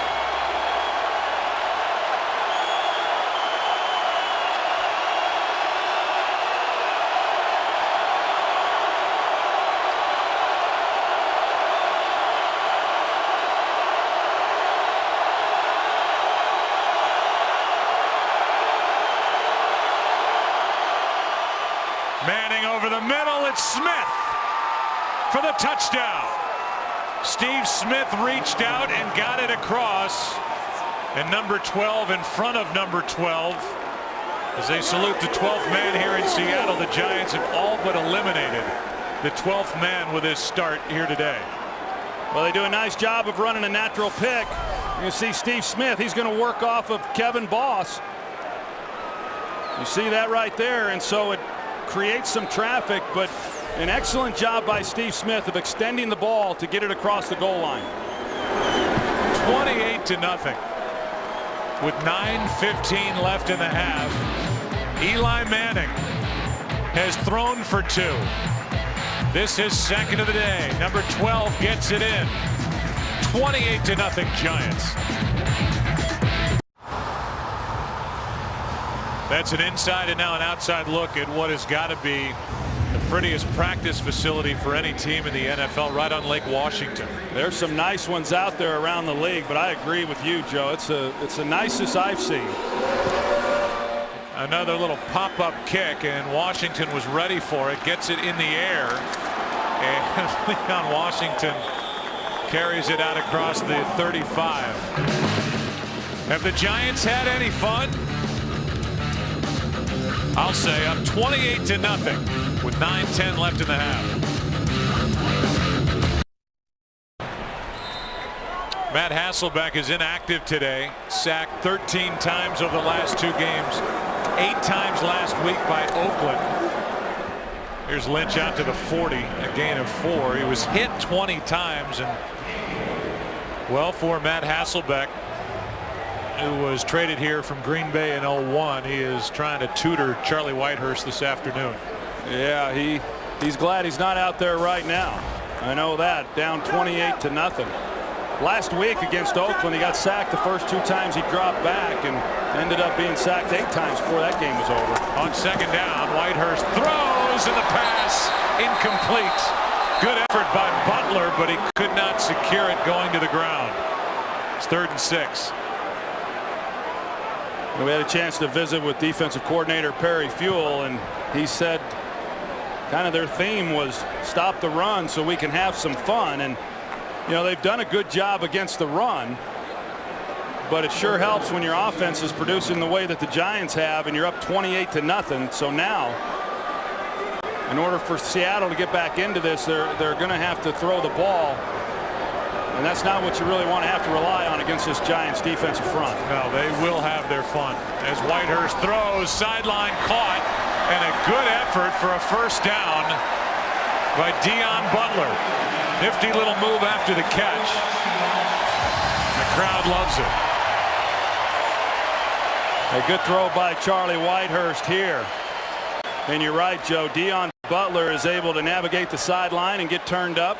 Manning over the middle. It's Smith for the touchdown. Steve Smith reached out and got it across. And number 12 in front of number 12. As they salute the 12th man here in Seattle, the Giants have all but eliminated the 12th man with his start here today. Well, they do a nice job of running a natural pick. You see Steve Smith, he's going to work off of Kevin Boss. You see that right there, and so it creates some traffic, but an excellent job by Steve Smith of extending the ball to get it across the goal line. 28-0 with 9:15 left in the half. Eli Manning has thrown for 2. This is 2nd of the day. Number 12 gets it in. 28-0 Giants. That's an inside and now an outside look at what has got to be the prettiest practice facility for any team in the NFL, right on Lake Washington. There's some nice ones out there around the league, but I agree with you, Joe. It's the nicest I've seen. Another little pop-up kick, and Washington was ready for it. Gets it in the air, and Leon Washington carries it out across the 35. Have the Giants had any fun? I'll say up 28-0 with 9:10 left in the half. Matt Hasselbeck is inactive today. Sacked 13 times over the last 2 games. 8 times last week by Oakland. Here's Lynch out to the 40, a gain of 4. He was hit 20 times, and well, for Matt Hasselbeck, who was traded here from Green Bay in 01, he is trying to tutor Charlie Whitehurst this afternoon. Yeah, he's glad he's not out there right now. I know that. Down 28-0. Last week against Oakland, he got sacked the first 2 times he dropped back and ended up being sacked 8 times before that game was over. On 2nd down, Whitehurst throws, and the pass incomplete. Good effort by Butler, but he could not secure it going to the ground. It's 3rd and 6. We had a chance to visit with defensive coordinator Perry Fuel, and he said kind of their theme was stop the run so we can have some fun. And you know, they've done a good job against the run, but it sure helps when your offense is producing the way that the Giants have and you're up 28-0. So now, in order for Seattle to get back into this, they're going to have to throw the ball. And that's not what you really want to have to rely on against this Giants defensive front. No, they will have their fun. As Whitehurst throws, sideline caught, and a good effort for a 1st down by Dion Butler. Nifty little move after the catch. The crowd loves it. A good throw by Charlie Whitehurst here. And you're right, Joe. Dion Butler is able to navigate the sideline and get turned up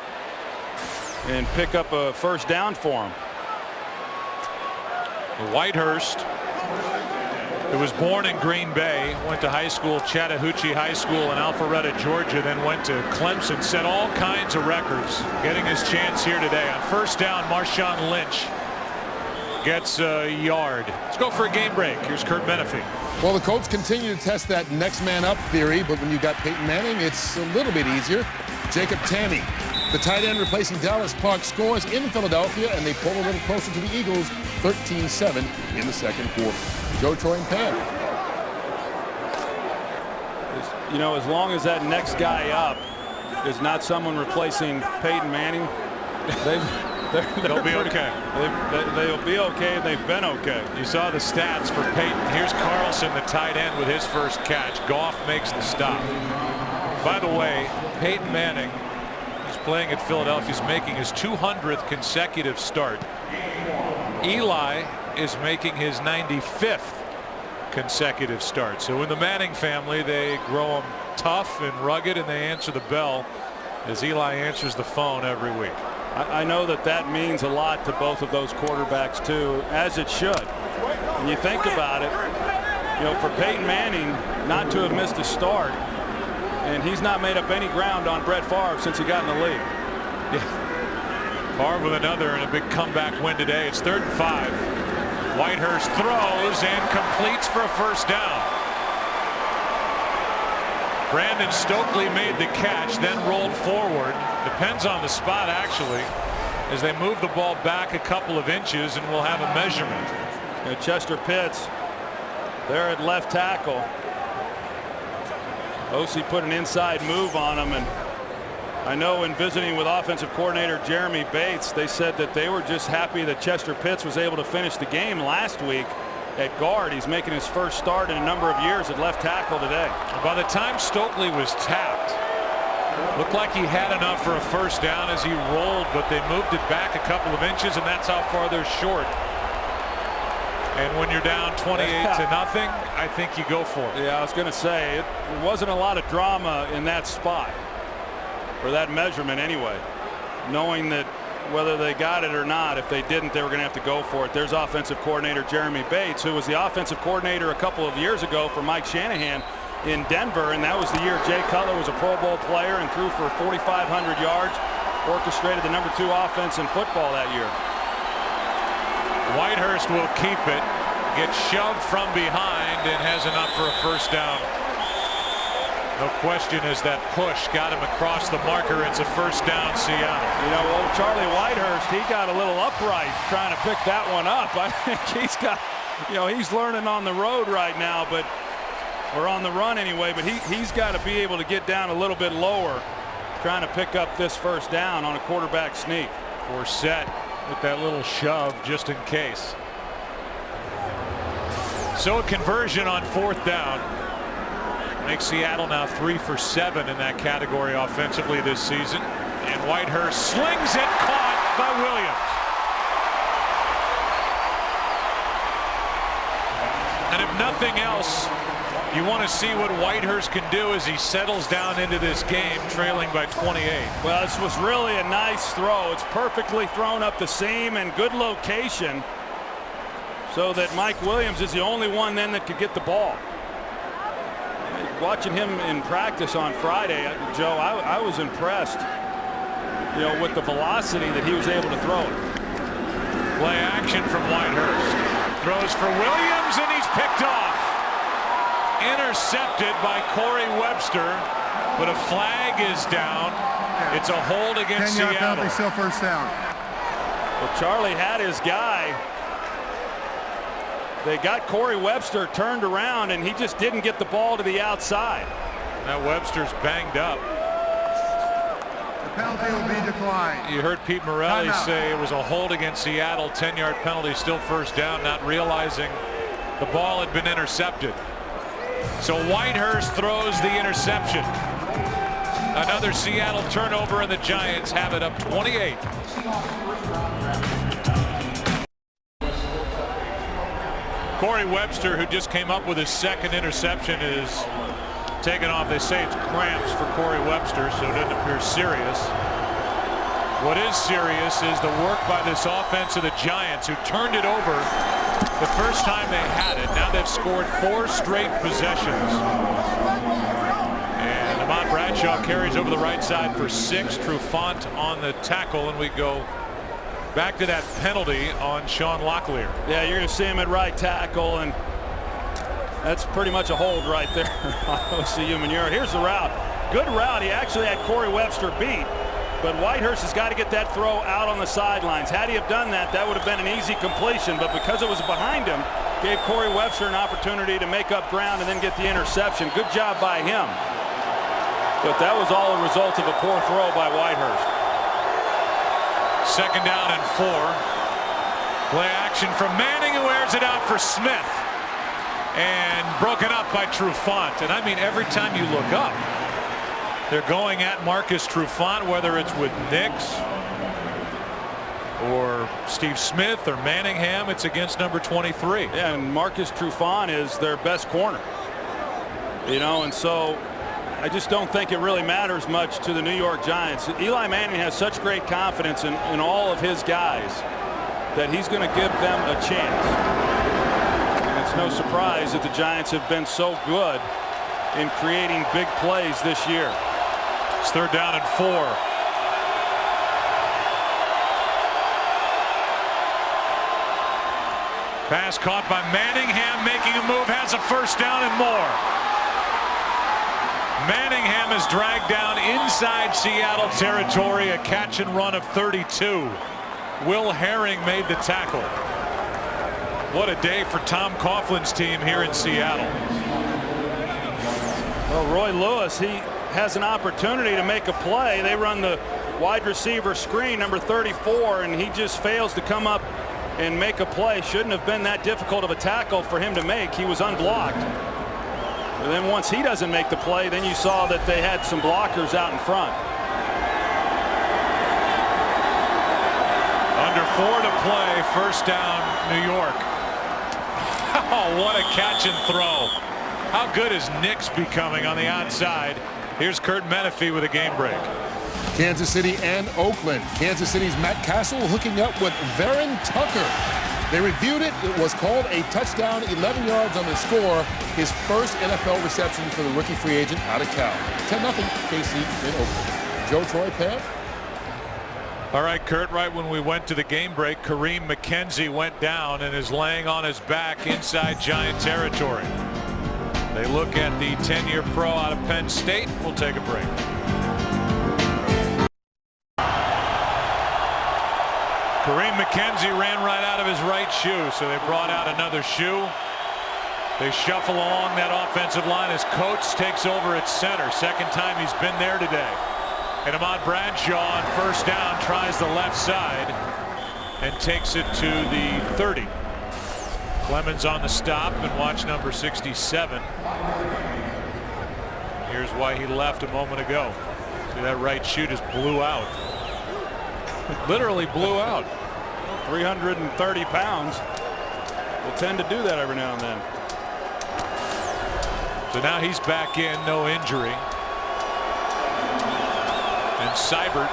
and pick up a 1st down for him. Whitehurst who was born in Green Bay, went to high school, Chattahoochee High School in Alpharetta, Georgia, then went to Clemson, set all kinds of records, getting his chance here today. On first down, Marshawn Lynch gets a yard. Let's go for a game break. Here's Kurt Menefee. Well, the Colts continue to test that next man up theory, but when you got Peyton Manning, it's a little bit easier. Jacob Tamme, the tight end replacing Dallas Clark, scores in Philadelphia, and they pull a little closer to the Eagles, 13-7 in the second quarter. Joe, Troy, and Pam. You know, as long as that next guy up is not someone replacing Peyton Manning, they'll be okay. They'll be okay. They've been okay. You saw the stats for Peyton. Here's Carlson, the tight end, with his first catch. Goff makes the stop. By the way, Peyton Manning, he's playing at Philadelphia, is making his 200th consecutive start. Eli is making his 95th consecutive start. So in the Manning family, they grow them tough and rugged, and they answer the bell as Eli answers the phone every week. I know that means a lot to both of those quarterbacks too, as it should. When you think about it, you know, for Peyton Manning not to have missed a start, and he's not made up any ground on Brett Favre since he got in the league. Yeah. Favre with another and a big comeback win today. It's 3rd and 5. Whitehurst throws and completes for a first down. Brandon Stokely made the catch, then rolled forward. Depends on the spot, actually, as they move the ball back a couple of inches, and we'll have a measurement. Chester Pitts there at left tackle. OC put an inside move on him, and I know in visiting with offensive coordinator Jeremy Bates, they said that they were just happy that Chester Pitts was able to finish the game last week at guard. He's making his first start in a number of years at left tackle today. By the time Stokely was tapped, looked like he had enough for a first down as he rolled, but they moved it back a couple of inches, and that's how far they're short. And when you're down 28-0, I think you go for it. Yeah, I was going to say, it wasn't a lot of drama in that spot, or that measurement anyway, knowing that whether they got it or not, if they didn't, they were going to have to go for it. There's offensive coordinator Jeremy Bates, who was the offensive coordinator a couple of years ago for Mike Shanahan in Denver, and that was the year Jay Cutler was a Pro Bowl player and threw for 4,500 yards, orchestrated the #2 offense in football that year. Whitehurst will keep it, gets shoved from behind, and has enough for a first down. No question as that push got him across the marker. It's a first down, Seattle. You know, old Charlie Whitehurst, he got a little upright trying to pick that one up. I think he's got, you know, he's learning on the road right now, but, or on the run anyway, but he's got to be able to get down a little bit lower trying to pick up this first down on a quarterback sneak. Forsett with that little shove just in case. So a conversion on 4th down makes Seattle now 3 for 7 in that category offensively this season. And Whitehurst slings it, caught by Williams. And if nothing else, you want to see what Whitehurst can do as he settles down into this game, trailing by 28. Well, this was really a nice throw. It's perfectly thrown up the seam and good location, so that Mike Williams is the only one then that could get the ball. Watching him in practice on Friday, Joe, I was impressed, you know, with the velocity that he was able to throw it. Play action from Whitehurst. Throws for Williams, and he's picked off. Intercepted by Corey Webster, but a flag is down. It's a hold against 10-yard Seattle. penalty, still first down. Well, Charlie had his guy. They got Corey Webster turned around, and he just didn't get the ball to the outside. Now Webster's banged up. The penalty will be declined. You heard Pete Morelli say it was a hold against Seattle, 10-yard penalty, still first down, not realizing the ball had been intercepted. So Whitehurst throws the interception. Another Seattle turnover, and the Giants have it up 28. Corey Webster, who just came up with his second interception, is taken off. They say it's cramps for Corey Webster, so it doesn't appear serious. What is serious is the work by this offense of the Giants, who turned it over the first time they had it. Now they've have scored 4 straight possessions. And Ahmad Bradshaw carries over the right side for 6. Trufant on the tackle, and we go back to that penalty on Sean Locklear. Yeah, you're going to see him at right tackle, and that's pretty much a hold right there. OCU Manure. Here's the route. Good route. He actually had Corey Webster beat, but Whitehurst has got to get that throw out on the sidelines. Had he have done that, that would have been an easy completion, but because it was behind him, gave Corey Webster an opportunity to make up ground and then get the interception. Good job by him. But that was all a result of a poor throw by Whitehurst. 2nd down and 4. Play action from Manning, who airs it out for Smith. And broken up by Trufant. And I mean, every time you look up, they're going at Marcus Trufant, whether it's with Nix or Steve Smith or Manningham. It's against number 23. Yeah, and Marcus Trufant is their best corner. You know, and so I just don't think it really matters much to the New York Giants. Eli Manning has such great confidence in all of his guys that he's going to give them a chance. And it's no surprise that the Giants have been so good in creating big plays this year. It's 3rd down and 4. Pass caught by Manningham, making a move, has a 1st down and more. Manningham is dragged down inside Seattle territory, a catch and run of 32. Will Herring made the tackle. What a day for Tom Coughlin's team here in Seattle. Well, Roy Lewis, he has an opportunity to make a play. They run the wide receiver screen, number 34, and he just fails to come up and make a play. Shouldn't have been that difficult of a tackle for him to make. He was unblocked. And then once he doesn't make the play, then you saw that they had some blockers out in front. Under 4 to play, 1st down, New York. Oh, what a catch and throw. How good is Nix becoming on the outside? Here's Kurt Menefee with a game break. Kansas City and Oakland. Kansas City's Matt Castle hooking up with Veron Tucker. They reviewed it. It was called a touchdown, 11 yards on the score. His first NFL reception for the rookie free agent out of Cal. 10-0 KC in Oakland. Joe, Troy, Pam. All right, Kurt, right when we went to the game break, Kareem McKenzie went down and is laying on his back inside Giant territory. They look at the 10-year pro out of Penn State. We'll take a break. Kareem McKenzie ran right out of his right shoe, so they brought out another shoe. They shuffle along that offensive line as Coates takes over at center. 2nd time he's been there today. And Ahmad Bradshaw on 1st down tries the left side and takes it to the 30. Clemens on the stop, and watch number 67. Here's why he left a moment ago. See, that right shoe just blew out. It literally blew out. 330 pounds will tend to do that every now and then. So now he's back in, no injury. And Seibert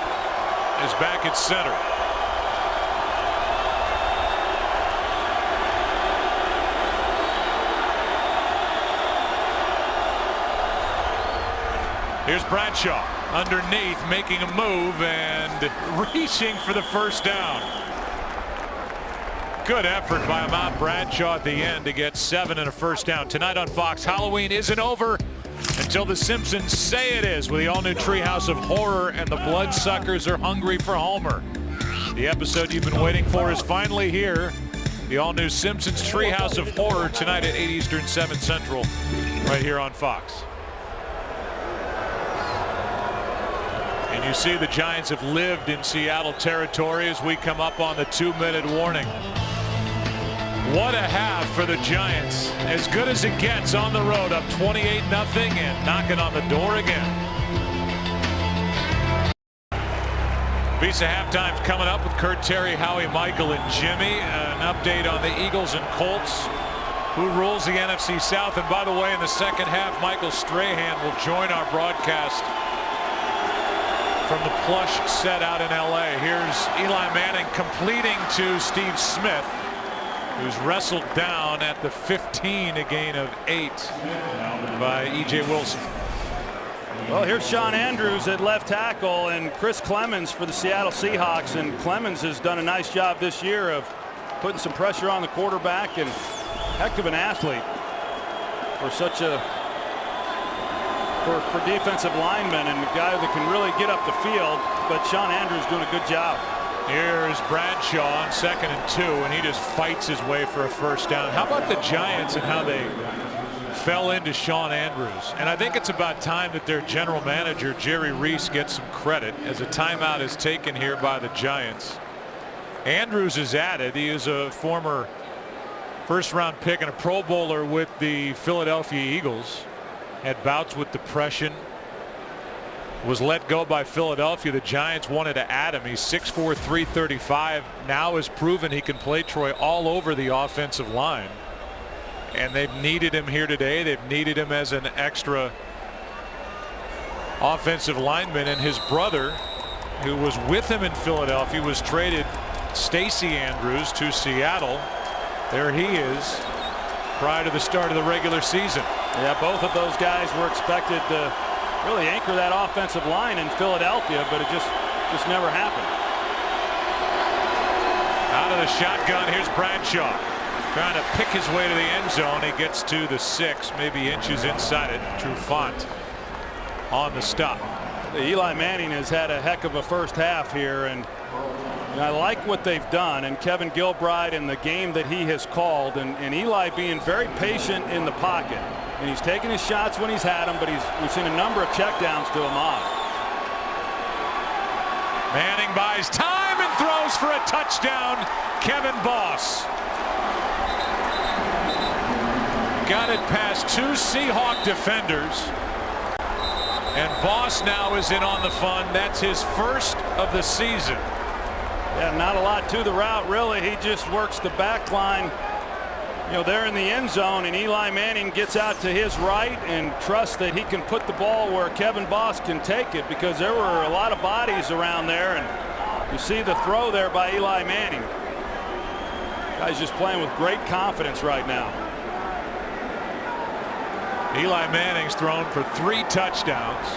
is back at center. Here's Bradshaw underneath, making a move and reaching for the 1st down. Good effort by Ahmad Bradshaw at the end to get 7 and a 1st down. Tonight on Fox, Halloween isn't over until the Simpsons say it is, with the all-new Treehouse of Horror and the Bloodsuckers are hungry for Homer. The episode you've been waiting for is finally here. The all-new Simpsons Treehouse of Horror tonight at 8 Eastern, 7 Central, right here on Fox. And you see the Giants have lived in Seattle territory as we come up on the 2-minute warning. What a half for the Giants. As good as it gets on the road, up 28-0 and knocking on the door again. Visa halftime's coming up with Kurt, Terry, Howie, Michael, and Jimmy. An update on the Eagles and Colts, who rules the NFC South. And by the way, in the 2nd half, Michael Strahan will join our broadcast from the plush set out in LA. Here's Eli Manning completing to Steve Smith. who's wrestled down at the 15, a gain of 8 by E.J. Wilson. Well, here's Sean Andrews at left tackle and Chris Clemens for the Seattle Seahawks. And Clemens has done a nice job this year of putting some pressure on the quarterback, and heck of an athlete for such a for defensive linemen and a guy that can really get up the field. But Sean Andrews doing a good job. Here's Bradshaw on 2nd and 2, and he just fights his way for a first down. How about the Giants and how they fell into Sean Andrews? And I think it's about time that their general manager, Jerry Reese, gets some credit as a timeout is taken here by the Giants. Andrews is added. He is a former first-round pick and a Pro Bowler with the Philadelphia Eagles. Had bouts with depression. Was let go by Philadelphia. The Giants wanted to add him. He's 6'4", 335. Now has proven he can play, Troy, all over the offensive line. And they've needed him here today. They've needed him as an extra offensive lineman. And his brother, who was with him in Philadelphia, was traded, Stacey Andrews, to Seattle. There he is prior to the start of the regular season. Yeah, both of those guys were expected to really anchor that offensive line in Philadelphia, but it just never happened. Out of the shotgun, here's Bradshaw trying to pick his way to the end zone. He gets to the 6, maybe inches inside it. Trufant on the stop. Eli Manning has had a heck of a first half here, and I like what they've done, and Kevin Gilbride and the game that he has called, and Eli being very patient in the pocket. And he's taking his shots when he's had them, but we've seen a number of checkdowns to him on. Manning buys time and throws for a touchdown. Kevin Boss got it past 2 Seahawk defenders, and Boss now is in on the fun. That's his first of the season. Yeah, not a lot to the route, really. He just works the back line, there in the end zone, and Eli Manning gets out to his right and trusts that he can put the ball where Kevin Boss can take it, because there were a lot of bodies around there, and you see the throw there by Eli Manning. Guy's just playing with great confidence right now. Eli Manning's thrown for 3 touchdowns.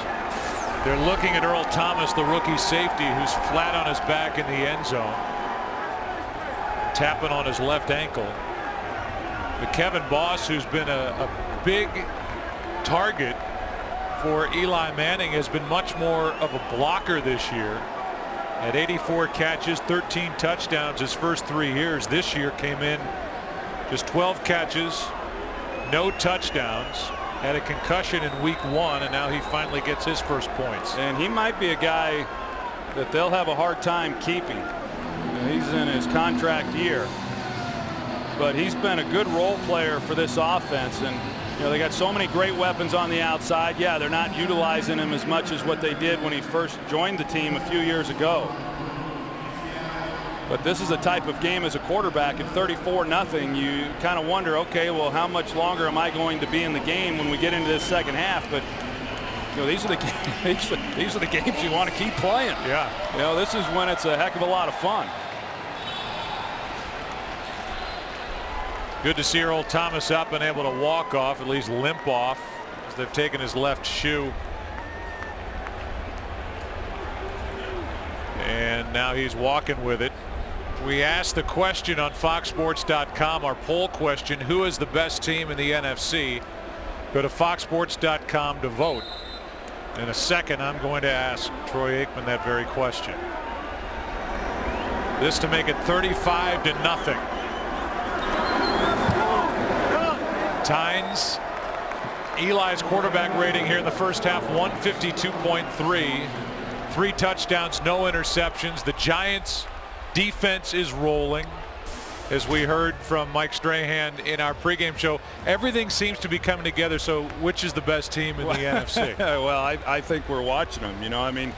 They're looking at Earl Thomas, the rookie safety, who's flat on his back in the end zone, tapping on his left ankle. But Kevin Boss, who's been a big target for Eli Manning, has been much more of a blocker this year. At 84 catches, 13 touchdowns his first 3 years. This year came in just 12 catches, no touchdowns. Had a concussion in week 1, and now he finally gets his first points. And he might be a guy that they'll have a hard time keeping. He's in his contract year, but he's been a good role player for this offense. And they got so many great weapons on the outside. Yeah, they're not utilizing him as much as what they did when he first joined the team a few years ago. But this is a type of game as a quarterback at 34-0. You kind of wonder, okay, well, how much longer am I going to be in the game when we get into this second half? But these are the games you want to keep playing. Yeah. This is when it's a heck of a lot of fun. Good to see Earl Thomas up and able to walk off, at least limp off, as they've taken his left shoe. And now he's walking with it. We asked the question on FoxSports.com, our poll question, who is the best team in the NFC? Go to FoxSports.com to vote. In a second, I'm going to ask Troy Aikman that very question. This to make it 35-0. Tynes, Eli's quarterback rating here in the first half, 152.3. 3 touchdowns, no interceptions. The Giants defense is rolling. As we heard from Mike Strahan in our pregame show, everything seems to be coming together. So which is the best team in the NFC? Well, I think we're watching them.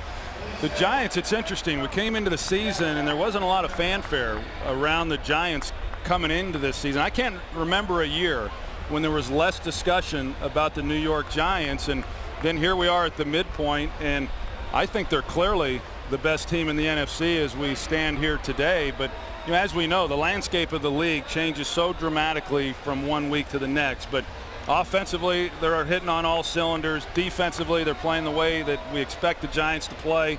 The Giants, it's interesting. We came into the season and there wasn't a lot of fanfare around the Giants coming into this season. I can't remember a year when there was less discussion about the New York Giants, and then here we are at the midpoint, and I think they're clearly the best team in the NFC as we stand here today. But you know, as we know, the landscape of the league changes so dramatically from one week to the next. But offensively, they're hitting on all cylinders. Defensively, they're playing the way that we expect the Giants to play.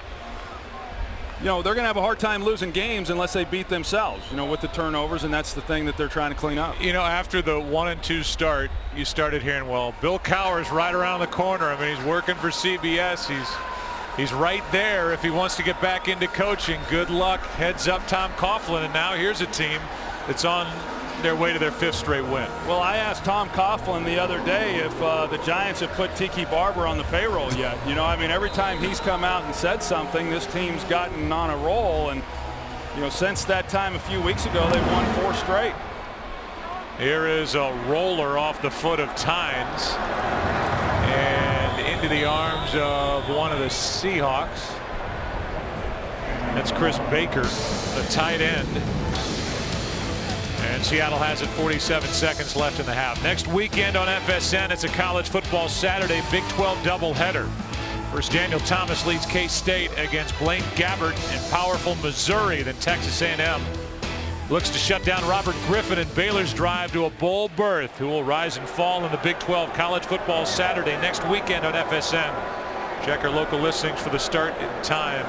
You know, they're going to have a hard time losing games unless they beat themselves, you know, with the turnovers, and that's the thing that they're trying to clean up. You know, after the 1-2 start, you started hearing, well, Bill Cowher's right around the corner. I mean, he's working for CBS. He's right there if he wants to get back into coaching. Good luck. Heads up Tom Coughlin, and now here's a team that's on their way to their 5th straight win. Well, I asked Tom Coughlin the other day if the Giants have put Tiki Barber on the payroll yet. You know, I mean, every time he's come out and said something, this team's gotten on a roll. And, you know, since that time a few weeks ago, they've won 4 straight. Here is a roller off the foot of Tynes and into the arms of one of the Seahawks. That's Chris Baker, the tight end. And Seattle has it 47 seconds left in the half. Next weekend on FSN, it's a college football Saturday Big 12 doubleheader. First, Daniel Thomas leads K-State against Blaine Gabbert in powerful Missouri. Then Texas A&M looks to shut down Robert Griffin and Baylor's drive to a bowl berth. Who will rise and fall in the Big 12 college football Saturday next weekend on FSN. Check our local listings for the start in time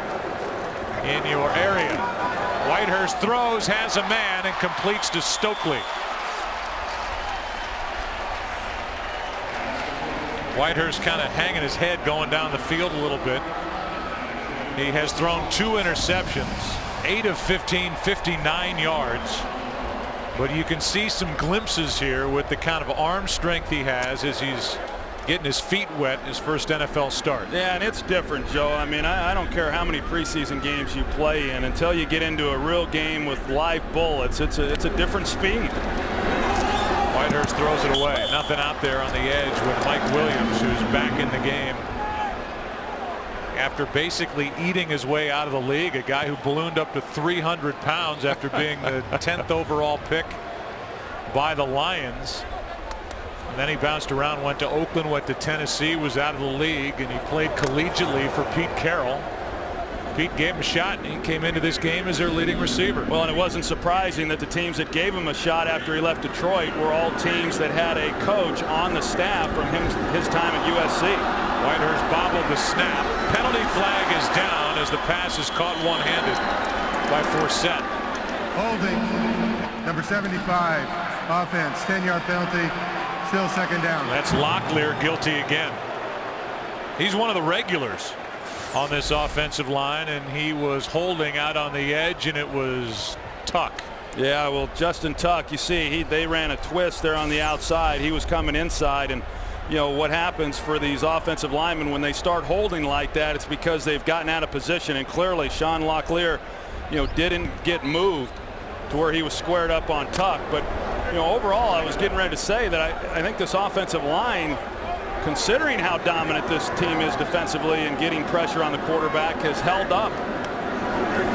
in your area. Whitehurst throws, has a man, and completes to Stokely. Whitehurst kind of hanging his head going down the field a little bit. He has thrown 2 interceptions, 8 of 15, 59 yards. But you can see some glimpses here with the kind of arm strength he has as he's getting his feet wet, his first NFL start. Yeah, and it's different, Joe. I mean, I don't care how many preseason games you play in, until you get into a real game with live bullets, it's a different speed. Whitehurst throws it away. Nothing out there on the edge with Mike Williams, who's back in the game after basically eating his way out of the league. A guy who ballooned up to 300 pounds after being the 10th overall pick by the Lions. And then he bounced around, went to Oakland, went to Tennessee, was out of the league, and he played collegiately for Pete Carroll. Pete gave him a shot, and he came into this game as their leading receiver. Well, and it wasn't surprising that the teams that gave him a shot after he left Detroit were all teams that had a coach on the staff from his time at USC. Whitehurst bobbled the snap. Penalty flag is down as the pass is caught one-handed by Forsett. Holding, number 75, offense, 10-yard penalty. Still second down. That's Locklear guilty again. He's one of the regulars on this offensive line, and he was holding out on the edge, and it was Tuck. Yeah, well, Justin Tuck, you see, they ran a twist there on the outside. He was coming inside, and you know what happens for these offensive linemen when they start holding like that, it's because they've gotten out of position, and clearly Sean Locklear, you know, didn't get moved to where he was squared up on Tuck. But you know, overall, I was getting ready to say that I think this offensive line, considering how dominant this team is defensively and getting pressure on the quarterback, has held up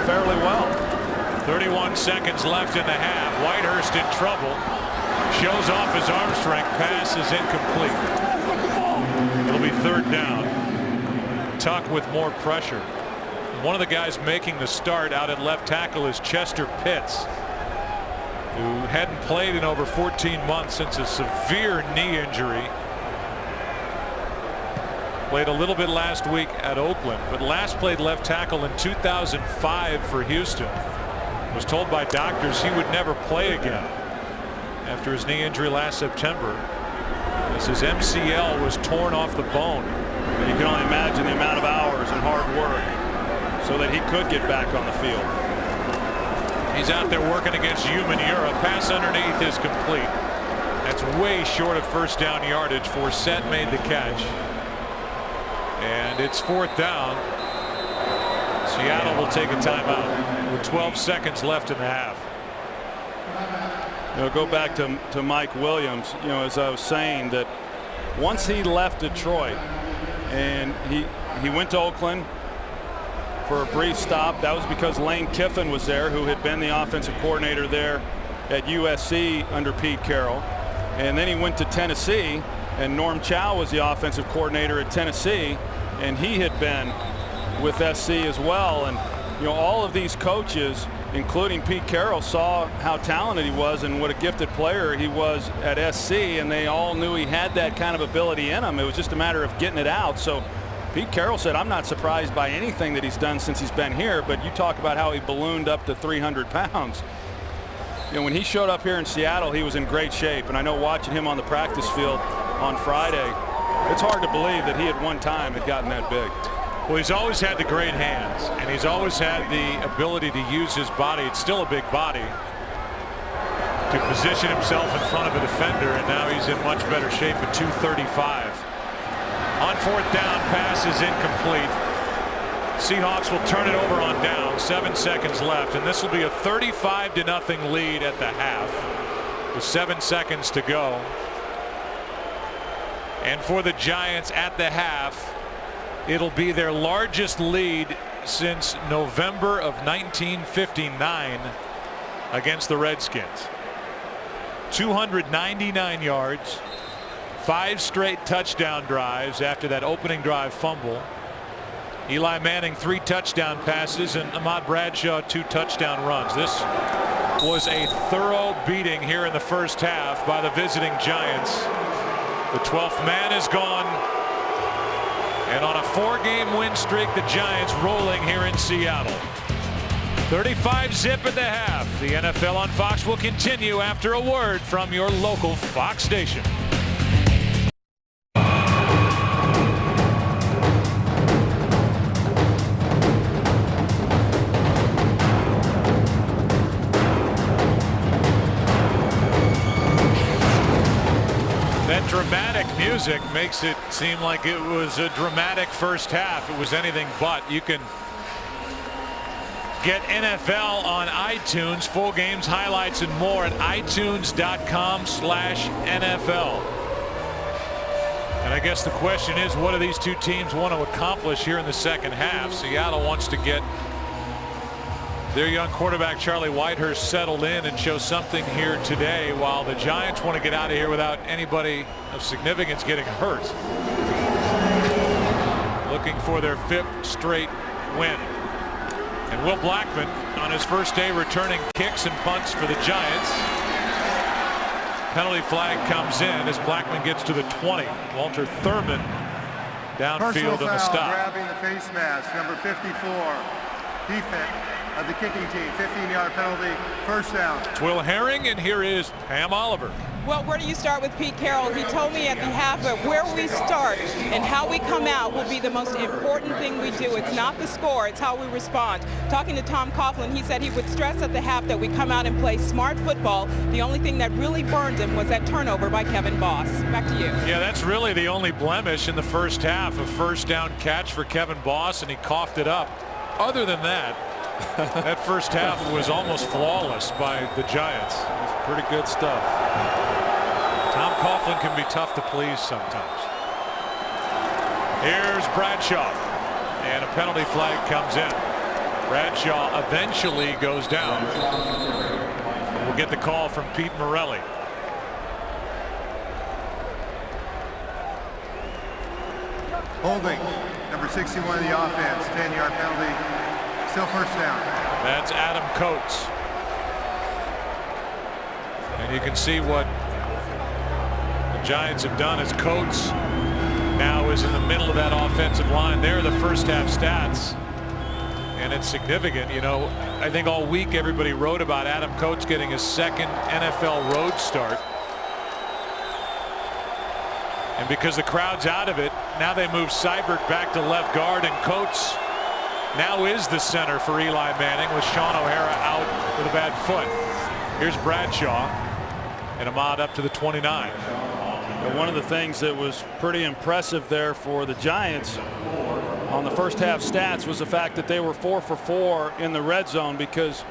fairly well. 31 seconds left in the half. Whitehurst in trouble. Shows off his arm strength. Pass is incomplete. It'll be 3rd down. Tuck with more pressure. One of the guys making the start out at left tackle is Chester Pitts, who hadn't played in over 14 months since a severe knee injury. Played a little bit last week at Oakland, but last played left tackle in 2005 for Houston. Was told by doctors he would never play again after his knee injury last September, as his MCL was torn off the bone. And you can only imagine the amount of hours and hard work so that he could get back on the field. He's out there working against Human Europe. Pass underneath is complete. That's way short of first down yardage. Forsett made the catch. And it's 4th down. Seattle will take a timeout with 12 seconds left in the half. You know, go back to Mike Williams. You know, as I was saying, that once he left Detroit and he went to Oakland for a brief stop, that was because Lane Kiffin was there, who had been the offensive coordinator there at USC under Pete Carroll. And then he went to Tennessee, and Norm Chow was the offensive coordinator at Tennessee, and he had been with SC as well. And you know, all of these coaches including Pete Carroll, saw how talented he was and what a gifted player he was at SC, and they all knew he had that kind of ability in him. It was just a matter of getting it out. So Pete Carroll said, I'm not surprised by anything that he's done since he's been here, but you talk about how he ballooned up to 300 pounds. You know, when he showed up here in Seattle, he was in great shape, and I know watching him on the practice field on Friday, it's hard to believe that he at one time had gotten that big. Well, he's always had the great hands, and he's always had the ability to use his body. It's still a big body to position himself in front of a defender, and now he's in much better shape at 235. On fourth down, pass is incomplete. Seahawks will turn it over on down. 7 seconds left, and this will be a 35-0 lead at the half with 7 seconds to go. And for the Giants at the half, it'll be their largest lead since November of 1959 against the Redskins. 299 yards, 5 straight touchdown drives after that opening drive fumble. Eli Manning 3 touchdown passes, and Ahmad Bradshaw 2 touchdown runs. This was a thorough beating here in the first half by the visiting Giants. The 12th man is gone, and on a 4-game win streak, the Giants rolling here in Seattle. 35-0 at the half. The NFL on Fox will continue after a word from your local Fox station. That dramatic music makes it seem like it was a dramatic first half. It was anything but. You can get NFL on iTunes, full games, highlights, and more at itunes.com/NFL. And I guess the question is, what do these two teams want to accomplish here in the second half? Seattle wants to get their young quarterback Charlie Whitehurst settled in and show something here today, while the Giants want to get out of here without anybody of significance getting hurt. Looking for their 5th straight win. And Will Blackman on his first day returning kicks and punts for the Giants. Penalty flag comes in as Blackman gets to the 20. Walter Thurman downfield on the stop. Grabbing the face mask, number 54, defense of the kicking team. 15-yard penalty, first down. It's Will Herring, and here is Pam Oliver. Well, where do you start with Pete Carroll? He told me at the half that where we start and how we come out will be the most important thing we do. It's not the score, it's how we respond. Talking to Tom Coughlin, he said he would stress at the half that we come out and play smart football. The only thing that really burned him was that turnover by Kevin Boss. Back to you. Yeah, that's really the only blemish in the first half. A first down catch for Kevin Boss, and he coughed it up. Other than that, that first half was almost flawless by the Giants. It was pretty good stuff. Tom Coughlin can be tough to please sometimes. Here's Bradshaw, and a penalty flag comes in. Bradshaw eventually goes down. We'll get the call from Pete Morelli. Holding, number 61 of the offense, 10-yard penalty, still first down. That's Adam Coates. And you can see what the Giants have done as Coates now is in the middle of that offensive line. There are the first half stats, and it's significant. You know, I think all week everybody wrote about Adam Coates getting his 2nd NFL road start, and because the crowd's out of it, now they move Seibert back to left guard, and Coates now is the center for Eli Manning with Sean O'Hara out with a bad foot. Here's Bradshaw, and Ahmad up to the 29. One of the things that was pretty impressive there for the Giants on the first half stats was the fact that they were 4 for 4 in the red zone, because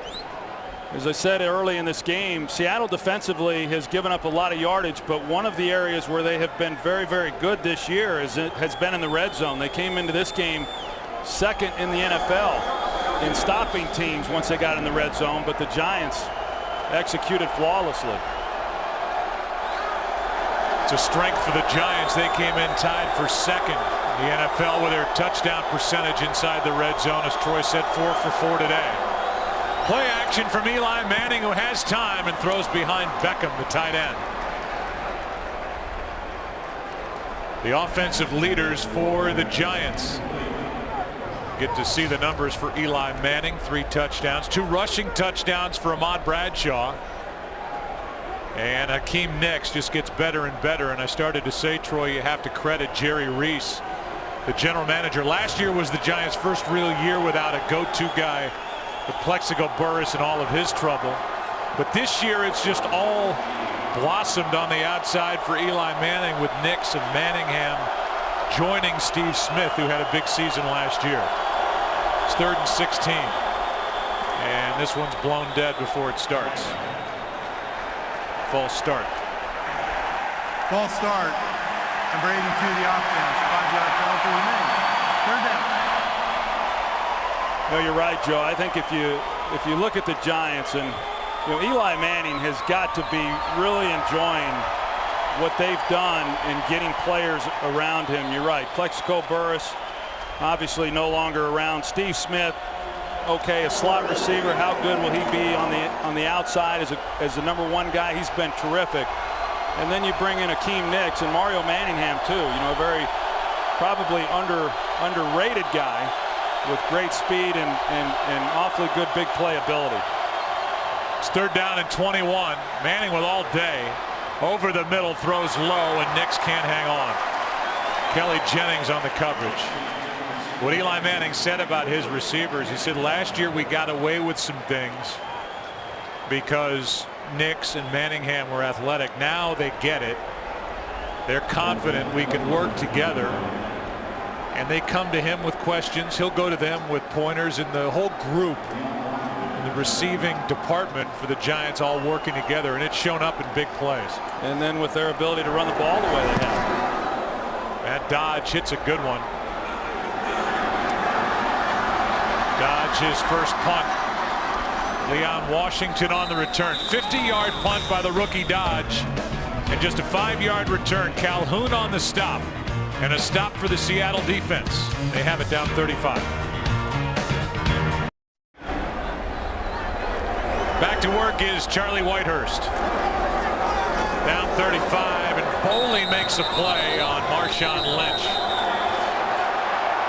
as I said early in this game, Seattle defensively has given up a lot of yardage, but one of the areas where they have been very, very good this year has been in the red zone. They came into this game 2nd in the NFL in stopping teams once they got in the red zone, but the Giants executed flawlessly. It's a strength for the Giants. They came in tied for 2nd in the NFL with their touchdown percentage inside the red zone. As Troy said, 4 for 4 today. Play action from Eli Manning, who has time and throws behind Beckham, the tight end. The offensive leaders for the Giants. Get to see the numbers for Eli Manning. 3 touchdowns, 2 rushing touchdowns for Ahmad Bradshaw. And Hakeem Nicks just gets better and better. And I started to say, Troy, you have to credit Jerry Reese, the general manager. Last year was the Giants' first real year without a go-to guy, the Plexico Burris, and all of his trouble. But this year it's just all blossomed on the outside for Eli Manning, with Nicks and Manningham joining Steve Smith, who had a big season last year. It's 3rd and 16. And this one's blown dead before it starts. False start. False start. And Brady to the offense. 5-yard penalty remaining. 3rd down. No, you're right, Joe. I think if you look at the Giants, and Eli Manning has got to be really enjoying what they've done in getting players around him. You're right. Plexico Burris obviously no longer around. Steve Smith, okay, a slot receiver. How good will he be on the outside as the #1 guy? He's been terrific. And then you bring in Hakeem Nicks and Mario Manningham too. A very probably underrated guy with great speed and awfully good big play ability. It's 3rd down and 21. Manning with all day. Over the middle, throws low, and Nicks can't hang on. Kelly Jennings on the coverage. What Eli Manning said about his receivers, he said last year we got away with some things because Nicks and Manningham were athletic. Now they get it. They're confident we can work together, and they come to him with questions. He'll go to them with pointers, and the whole group in the receiving department for the Giants all working together, and it's shown up in big plays. And then with their ability to run the ball the way they have. That Dodge hits a good one. Dodge his first punt. Leon Washington on the return. 50-yard punt by the rookie Dodge. And just a 5-yard return. Calhoun on the stop. And a stop for the Seattle defense. They have it down 35. Back to work is Charlie Whitehurst. Down 35, and Boley makes a play on Marshawn Lynch.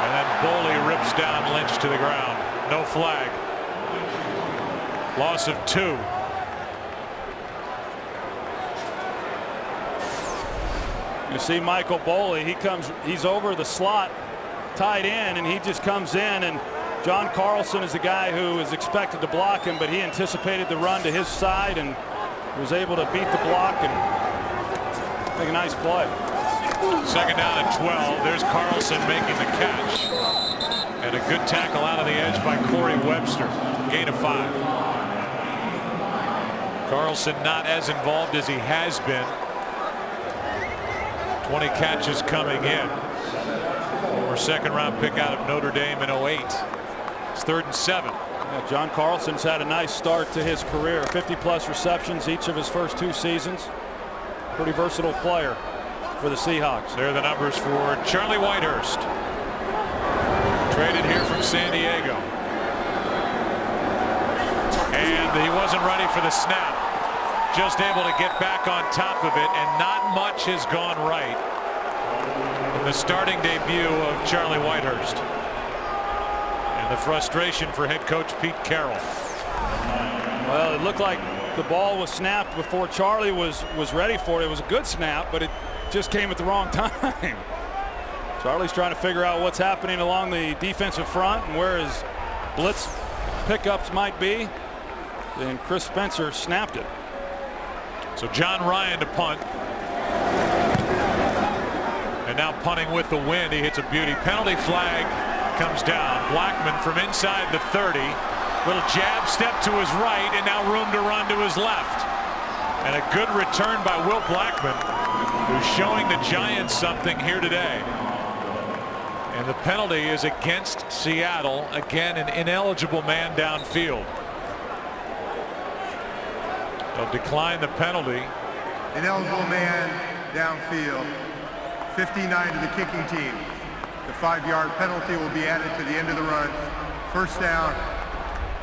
And then Boley rips down Lynch to the ground. No flag. Loss of 2. You see Michael Boley, he's over the slot tight end, and he just comes in, and John Carlson is the guy who is expected to block him, but he anticipated the run to his side and was able to beat the block and make a nice play. 2nd down and 12. There's Carlson making the catch. And a good tackle out of the edge by Corey Webster. Gain of 5. Carlson not as involved as he has been. 20 catches coming in. Former 2nd-round pick out of Notre Dame in 08. It's 3rd and 7. Yeah, John Carlson's had a nice start to his career. 50+ receptions each of his first 2 seasons. Pretty versatile player for the Seahawks. There are the numbers for Charlie Whitehurst. Traded here from San Diego. And he wasn't ready for the snap. Just able to get back on top of it, and not much has gone right in the starting debut of Charlie Whitehurst. And the frustration for head coach Pete Carroll. Well, it looked like the ball was snapped before Charlie was ready for it. It was a good snap, but it just came at the wrong time. Charlie's trying to figure out what's happening along the defensive front and where his blitz pickups might be. And Chris Spencer snapped it. So John Ryan to punt. And now punting with the wind. He hits a beauty. Penalty flag comes down. Blackman from inside the 30. Little jab step to his right, and now room to run to his left. And a good return by Will Blackman, who's showing the Giants something here today. And the penalty is against Seattle. Again, an ineligible man downfield. They'll decline the penalty. Ineligible man downfield. 59 to the kicking team. The 5-yard penalty will be added to the end of the run. 1st down,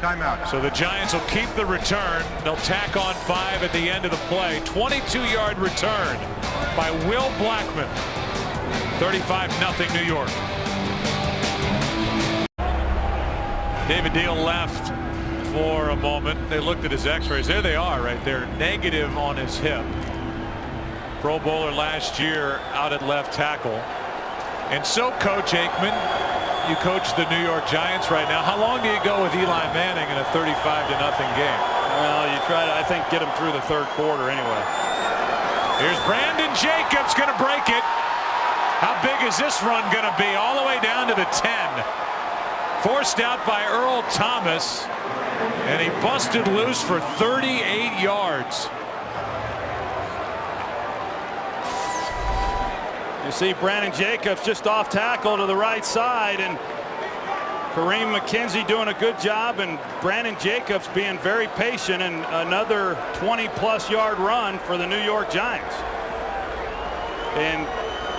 Timeout. So the Giants will keep the return. They'll tack on 5 at the end of the play. 22-yard return by Will Blackman. 35-0 New York. David Deal left for a moment. They looked at his x-rays. There they are right there. Negative on his hip. Pro Bowler last year out at left tackle. And so, Coach Aikman, you coach the New York Giants right now. How long do you go with Eli Manning in a 35-0 game? Well, you try to, I think, get him through the third quarter anyway. Here's Brandon Jacobs going to break it. How big is this run going to be? All the way down to the 10. Forced out by Earl Thomas, and he busted loose for 38 yards. You see Brandon Jacobs just off tackle to the right side, and Kareem McKenzie doing a good job, and Brandon Jacobs being very patient, and another 20-plus yard run for the New York Giants. And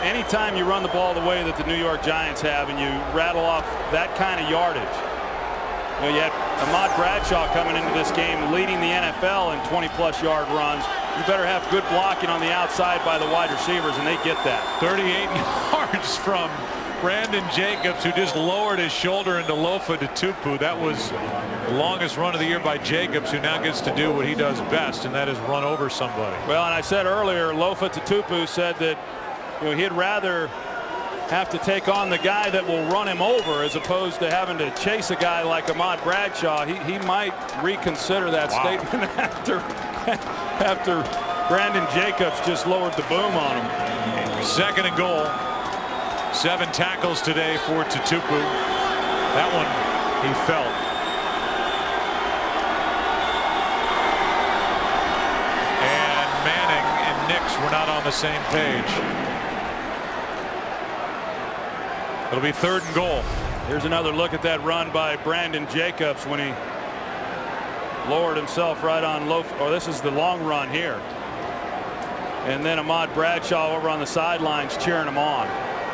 anytime you run the ball the way that the New York Giants have and you rattle off that kind of yardage, you know, you had Ahmad Bradshaw coming into this game leading the NFL in 20-plus yard runs. You better have good blocking on the outside by the wide receivers, and they get that. 38 yards from Brandon Jacobs, who just lowered his shoulder into Lofa Tatupu. That was the longest run of the year by Jacobs, who now gets to do what he does best, and that is run over somebody. Well, and I said earlier, Lofa Tatupu said that, you know, he'd rather have to take on the guy that will run him over as opposed to having to chase a guy like Ahmad Bradshaw. He might reconsider that statement after Brandon Jacobs just lowered the boom on him. 2nd and goal. 7 tackles today for Tatupu. That one he felt. And Manning and Nix were not on the same page. It'll be 3rd and goal. Here's another look at that run by Brandon Jacobs when he lowered himself right on low. Oh, this is the long run here. And then Ahmad Bradshaw over on the sidelines cheering him on.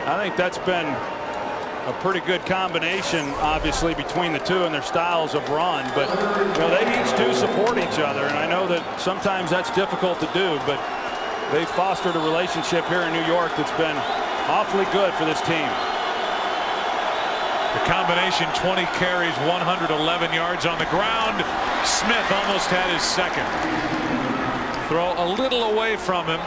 I think that's been a pretty good combination, obviously, between the two and their styles of run. But you know, they each do support each other, and I know that sometimes that's difficult to do, but they've fostered a relationship here in New York that's been awfully good for this team. The combination, 20 carries, 111 yards on the ground. Smith almost had his 2nd. Throw a little away from him.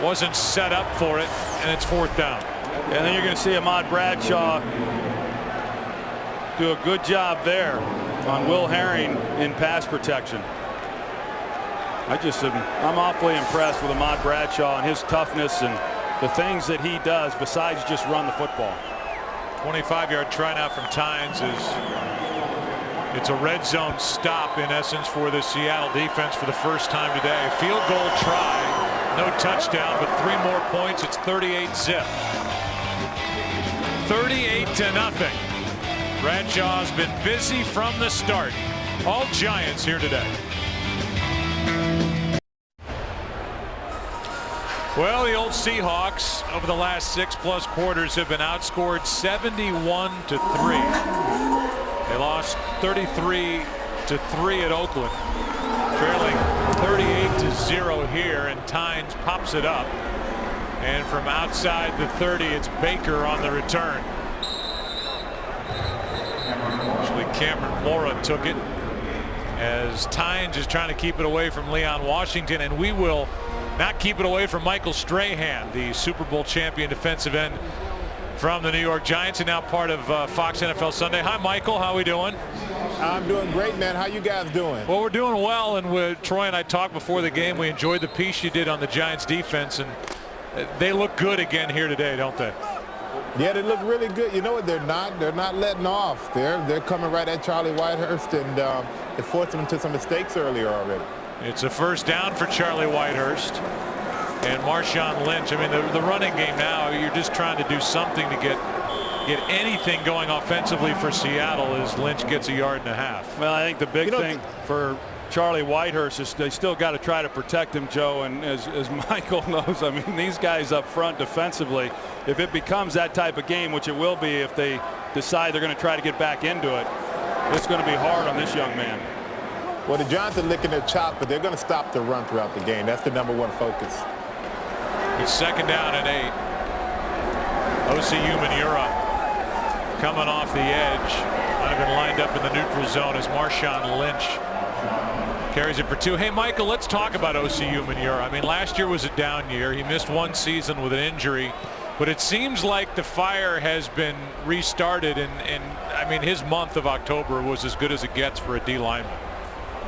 Wasn't set up for it, and it's 4th down. And then you're going to see Ahmad Bradshaw do a good job there on Will Herring in pass protection. I'm awfully impressed with Ahmad Bradshaw and his toughness and the things that he does besides just run the football. 25-yard try now from Tynes. It's a red zone stop in essence for the Seattle defense for the first time today. Field goal try, no touchdown, but 3 more points. It's 38-zip. 38-0. Bradshaw's been busy from the start. All Giants here today. Well, the old Seahawks over the last 6+ quarters have been outscored 71-3. They lost 33-3 at Oakland, trailing 38-0 here, and Tynes pops it up. And from outside the 30, it's Baker on the return. Actually, Cameron Mora took it as Tynes is trying to keep it away from Leon Washington, and we will not keep it away from Michael Strahan, the Super Bowl champion defensive end from the New York Giants and now part of Fox NFL Sunday. Hi, Michael. How are we doing? I'm doing great, man. How you guys doing? Well, we're doing well, and Troy and I talked before the game. We enjoyed the piece you did on the Giants defense, and they look good again here today, don't they? Yeah, they look really good. You know what? They're not letting off. They're coming right at Charlie Whitehurst, and it forced them into some mistakes earlier already. It's a 1st down for Charlie Whitehurst and Marshawn Lynch. I mean, the running game now, you're just trying to do something to get anything going offensively for Seattle as Lynch gets 1.5 yards. Well, I think the big thing for Charlie Whitehurst is they still got to try to protect him, Joe. And as Michael knows, I mean, these guys up front defensively, if it becomes that type of game, which it will be if they decide they're going to try to get back into it, it's going to be hard on this young man. Well, the Giants are licking their chops, but they're going to stop the run throughout the game. That's the #1 focus. It's 2nd down and 8. OCU Manura coming off the edge. Might have been lined up in the neutral zone as Marshawn Lynch carries it for 2. Hey, Michael, let's talk about OCU Manura. I mean, last year was a down year. He missed 1 season with an injury. But it seems like the fire has been restarted, and I mean, his month of October was as good as it gets for a D lineman.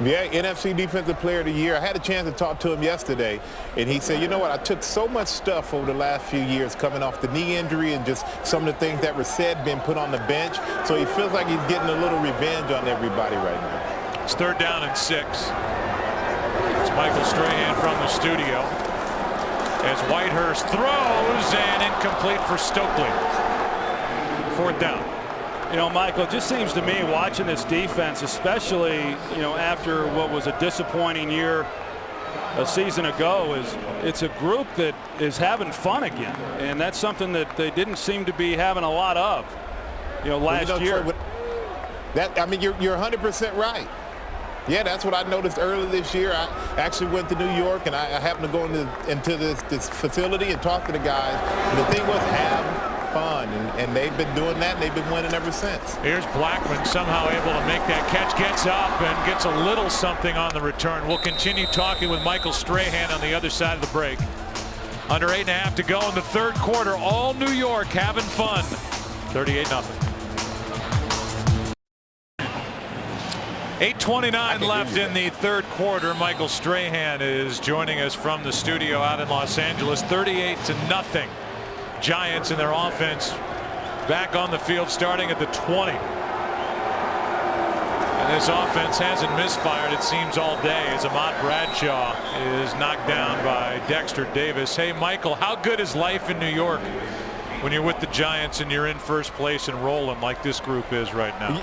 Yeah, NFC Defensive Player of the Year. I had a chance to talk to him yesterday, and he said, you know what, I took so much stuff over the last few years coming off the knee injury and just some of the things that were said being put on the bench, so he feels like he's getting a little revenge on everybody right now. It's 3rd down and 6. It's Michael Strahan from the studio as Whitehurst throws and incomplete for Stokely. 4th down. You know, Michael, it just seems to me watching this defense, especially, you know, after what was a disappointing year a season ago, it's a group that is having fun again. And that's something that they didn't seem to be having a lot of, you know, last year. I mean, you're 100% right. Yeah, that's what I noticed early this year. I actually went to New York, and I happened to go into this facility and talk to the guys. And the thing was, have fun, and they've been doing that, and they've been winning ever since. Here's Blackman somehow able to make that catch, gets up and gets a little something on the return. We'll continue talking with Michael Strahan on the other side of the break. Under 8.5 to go in the 3rd quarter. All New York having fun. 38-0. 8:29 left in the 3rd quarter. Michael Strahan is joining us from the studio out in Los Angeles. 38-0. Giants and their offense back on the field starting at the 20. And this offense hasn't misfired, it seems, all day as Ahmad Bradshaw is knocked down by Dexter Davis. Hey, Michael, how good is life in New York when you're with the Giants and you're in first place and rolling like this group is right now?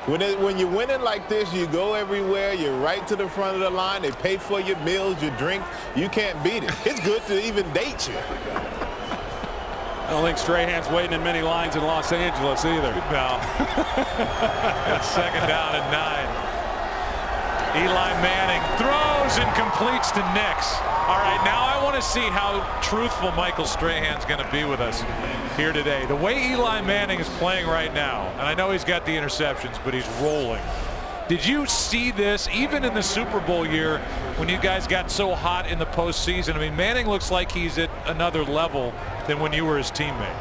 When you're winning like this, you go everywhere. You're right to the front of the line. They pay for your meals, your drink. You can't beat it. It's good to even date you. I don't think Strahan's waiting in many lines in Los Angeles either. No. It's 2nd down and 9. Eli Manning throws and completes to Nix. All right, now I want to see how truthful Michael Strahan's going to be with us here today. The way Eli Manning is playing right now, and I know he's got the interceptions, but he's rolling. Did you see this even in the Super Bowl year when you guys got so hot in the postseason? I mean, Manning looks like he's at another level than when you were his teammate.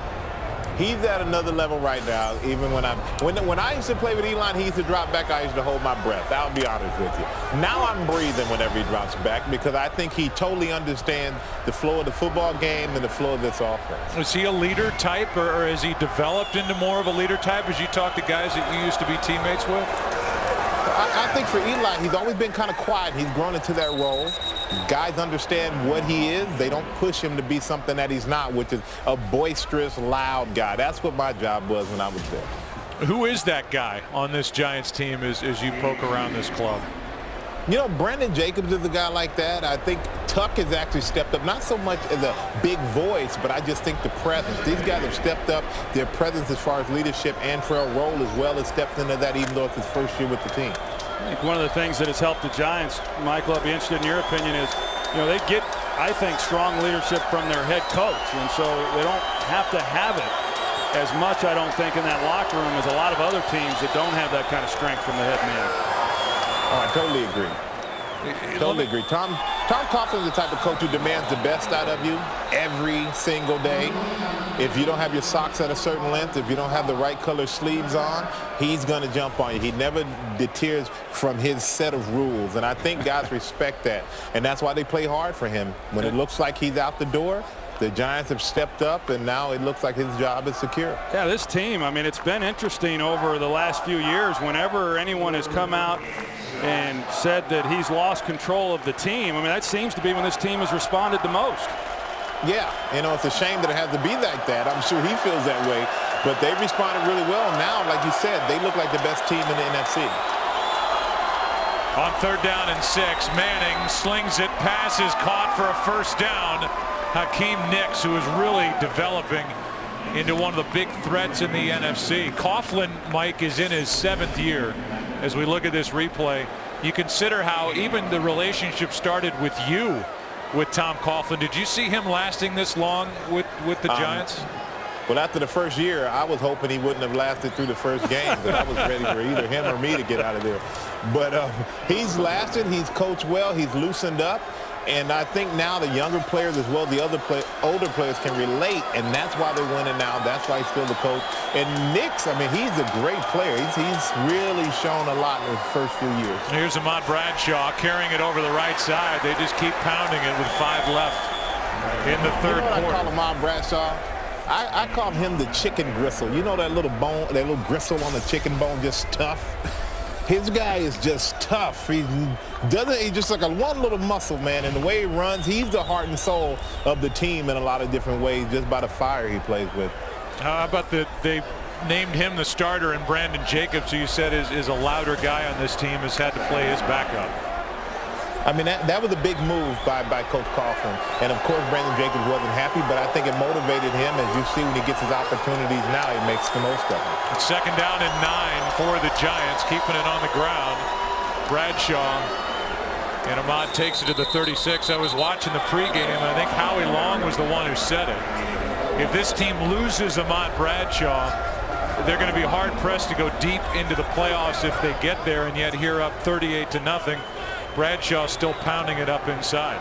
He's at another level right now. Even when I used to play with Elon, he used to drop back. I used to hold my breath. I'll be honest with you. Now I'm breathing whenever he drops back because I think he totally understands the flow of the football game and the flow of this offense. Is he a leader type, or has he developed into more of a leader type as you talk to guys that you used to be teammates with? I think for Eli, he's always been kind of quiet. He's grown into that role. Guys understand what he is. They don't push him to be something that he's not, which is a boisterous, loud guy. That's what my job was when I was there. Who is that guy on this Giants team as you poke around this club? You know, Brandon Jacobs is a guy like that. I think Tuck has actually stepped up, not so much as a big voice, but I just think the presence. These guys have stepped up their presence as far as leadership, and Trell Roll as well has stepped into that, even though it's his first year with the team. I think one of the things that has helped the Giants, Michael, I'd be interested in your opinion, is, you know, they get, I think, strong leadership from their head coach, and so they don't have to have it as much, I don't think, in that locker room as a lot of other teams that don't have that kind of strength from the head man. Oh, I totally agree. Totally agree. Tom Coughlin's the type of coach who demands the best out of you every single day. If you don't have your socks at a certain length, if you don't have the right color sleeves on, he's going to jump on you. He never deters from his set of rules, and I think guys respect that, and that's why they play hard for him. When it looks like he's out the door, the Giants have stepped up, and now it looks like his job is secure. Yeah, this team, I mean, it's been interesting over the last few years. Whenever anyone has come out and said that he's lost control of the team, I mean, that seems to be when this team has responded the most. Yeah, you know, it's a shame that it has to be like that. I'm sure he feels that way, but they responded really well. Now, like you said, they look like the best team in the NFC. On 3rd down and 6, Manning slings it, pass is caught for a first down. Hakeem Nicks, who is really developing into one of the big threats in the NFC. Coughlin, Mike, is in his 7th year. As we look at this replay, you consider how even the relationship started with you with Tom Coughlin. Did you see him lasting this long with the Giants? Well, after the first year, I was hoping he wouldn't have lasted through the first game, because I was ready for either him or me to get out of there. But he's lasted. He's coached well. He's loosened up. And I think now the younger players as well, the older players can relate, and that's why they're winning now. That's why he's still the coach. And Nix, I mean, he's a great player. He's really shown a lot in his first few years. Here's Ahmad Bradshaw carrying it over the right side. They just keep pounding it with 5 left in the third quarter. I call Ahmad Bradshaw? I call him the chicken gristle. You know that little bone, that little gristle on the chicken bone, just tough? His guy is just tough. He's just like one little muscle, man. And the way he runs, he's the heart and soul of the team in a lot of different ways, just by the fire he plays with. How about they named him the starter, and Brandon Jacobs, who you said is a louder guy on this team, has had to play his backup. I mean, that was a big move by Coach Coughlin. And, of course, Brandon Jacobs wasn't happy, but I think it motivated him. As you see, when he gets his opportunities now, he makes the most of them. It's 2nd down and 9 for the Giants, keeping it on the ground. Bradshaw, and Ahmad takes it to the 36. I was watching the pregame, and I think Howie Long was the one who said it. If this team loses Ahmad Bradshaw, they're going to be hard-pressed to go deep into the playoffs if they get there, and yet here up 38-0. Bradshaw still pounding it up inside.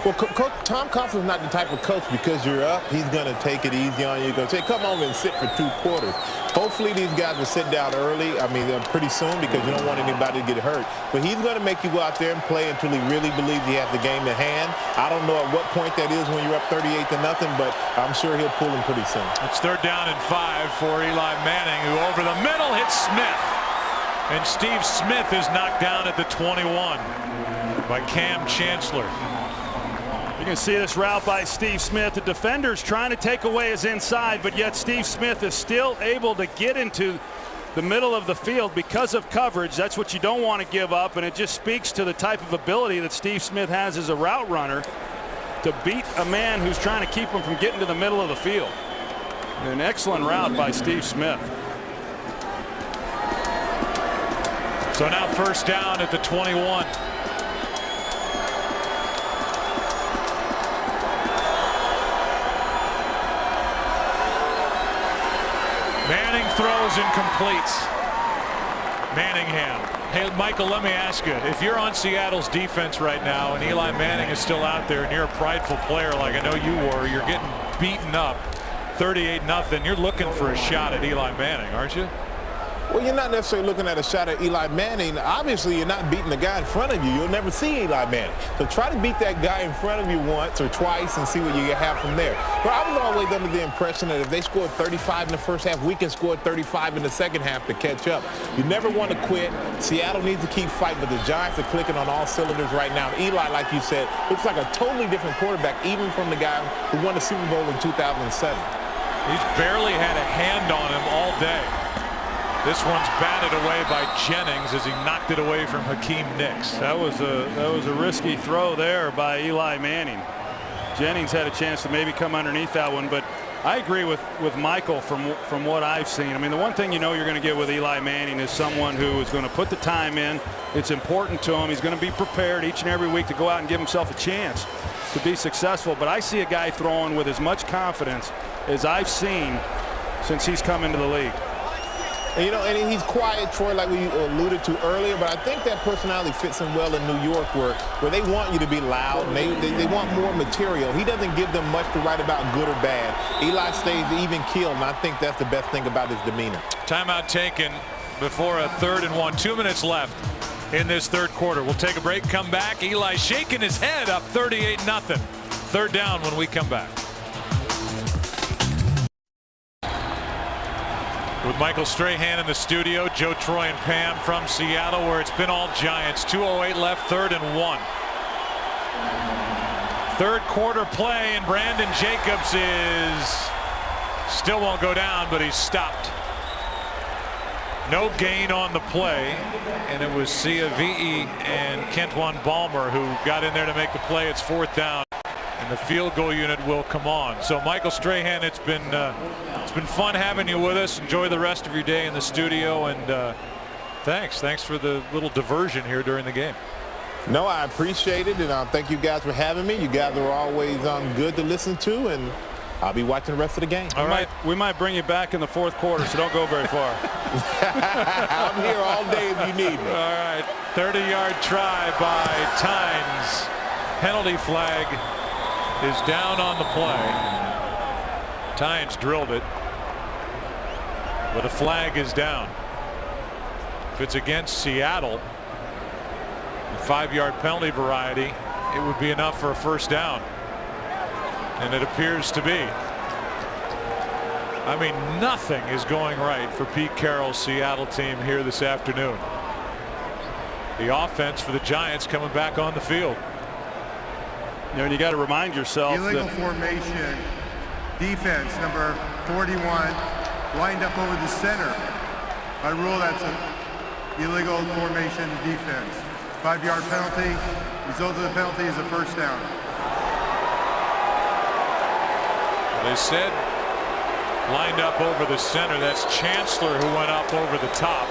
Well, Tom Coughlin's not the type of coach, because you're up, he's going to take it easy on you. He's going to say, come over and sit for 2 quarters. Hopefully these guys will sit down early. I mean, pretty soon, because you don't want anybody to get hurt. But he's going to make you go out there and play until he really believes he has the game in hand. I don't know at what point that is when you're up 38-0, but I'm sure he'll pull him pretty soon. It's 3rd down and 5 for Eli Manning, who over the middle hits Smith. And Steve Smith is knocked down at the 21 by Cam Chancellor. You can see this route by Steve Smith. The defender's trying to take away his inside, but yet Steve Smith is still able to get into the middle of the field because of coverage. That's what you don't want to give up, and it just speaks to the type of ability that Steve Smith has as a route runner to beat a man who's trying to keep him from getting to the middle of the field. An excellent route by Steve Smith. So now 1st down at the 21. Manning throws and completes. Manningham. Hey, Michael, let me ask you, if you're on Seattle's defense right now and Eli Manning is still out there and you're a prideful player like I know you were, you're getting beaten up 38-0, you're looking for a shot at Eli Manning, aren't you? Well, you're not necessarily looking at a shot at Eli Manning. Obviously, you're not beating the guy in front of you. You'll never see Eli Manning. So try to beat that guy in front of you once or twice and see what you have from there. But I was always under the impression that if they scored 35 in the first half, we can score 35 in the second half to catch up. You never want to quit. Seattle needs to keep fighting, but the Giants are clicking on all cylinders right now. Eli, like you said, looks like a totally different quarterback, even from the guy who won the Super Bowl in 2007. He's barely had a hand on him all day. This one's batted away by Jennings as he knocked it away from Hakeem Nicks. That was a risky throw there by Eli Manning. Jennings had a chance to maybe come underneath that one, but I agree with Michael from what I've seen. I mean, the one thing you know you're going to get with Eli Manning is someone who is going to put the time in. It's important to him. He's going to be prepared each and every week to go out and give himself a chance to be successful. But I see a guy throwing with as much confidence as I've seen since he's come into the league. And, you know, and he's quiet, Troy, like we alluded to earlier, but I think that personality fits him well in New York where they want you to be loud and they want more material. He doesn't give them much to write about, good or bad. Eli stays even keeled, and I think that's the best thing about his demeanor. Timeout taken before a 3rd and 1. 2 minutes left in this 3rd quarter. We'll take a break, come back. Eli shaking his head, up 38-0. 3rd down when we come back. With Michael Strahan in the studio, Joe, Troy, and Pam from Seattle, where it's been all Giants. 2:08 left, 3rd and 1. 3rd quarter play, and Brandon Jacobs still won't go down, but he's stopped. No gain on the play, and it was Sia Vee and Kentwan Balmer who got in there to make the play. It's 4th down, and the field goal unit will come on. So Michael Strahan, it's been fun having you with us. Enjoy the rest of your day in the studio, and thanks for the little diversion here during the game. No, I appreciate it, and thank you guys for having me. You guys are always good to listen to, and I'll be watching the rest of the game. All right, we might bring you back in the fourth quarter, so don't go very far. I'm here all day if you need me. All right, 30-yard try by Tynes. Penalty flag is down on the play. Tynes drilled it, but a flag is down. If it's against Seattle, the 5-yard penalty variety, it would be enough for a first down. And it appears to be. I mean, nothing is going right for Pete Carroll's Seattle team here this afternoon. The offense for the Giants coming back on the field. You know, and you got to remind yourself illegal that formation defense number 41 lined up over the center. By rule, that's an illegal formation defense. 5-yard penalty. Result of the penalty is a first down. They said lined up over the center. That's Chancellor who went up over the top.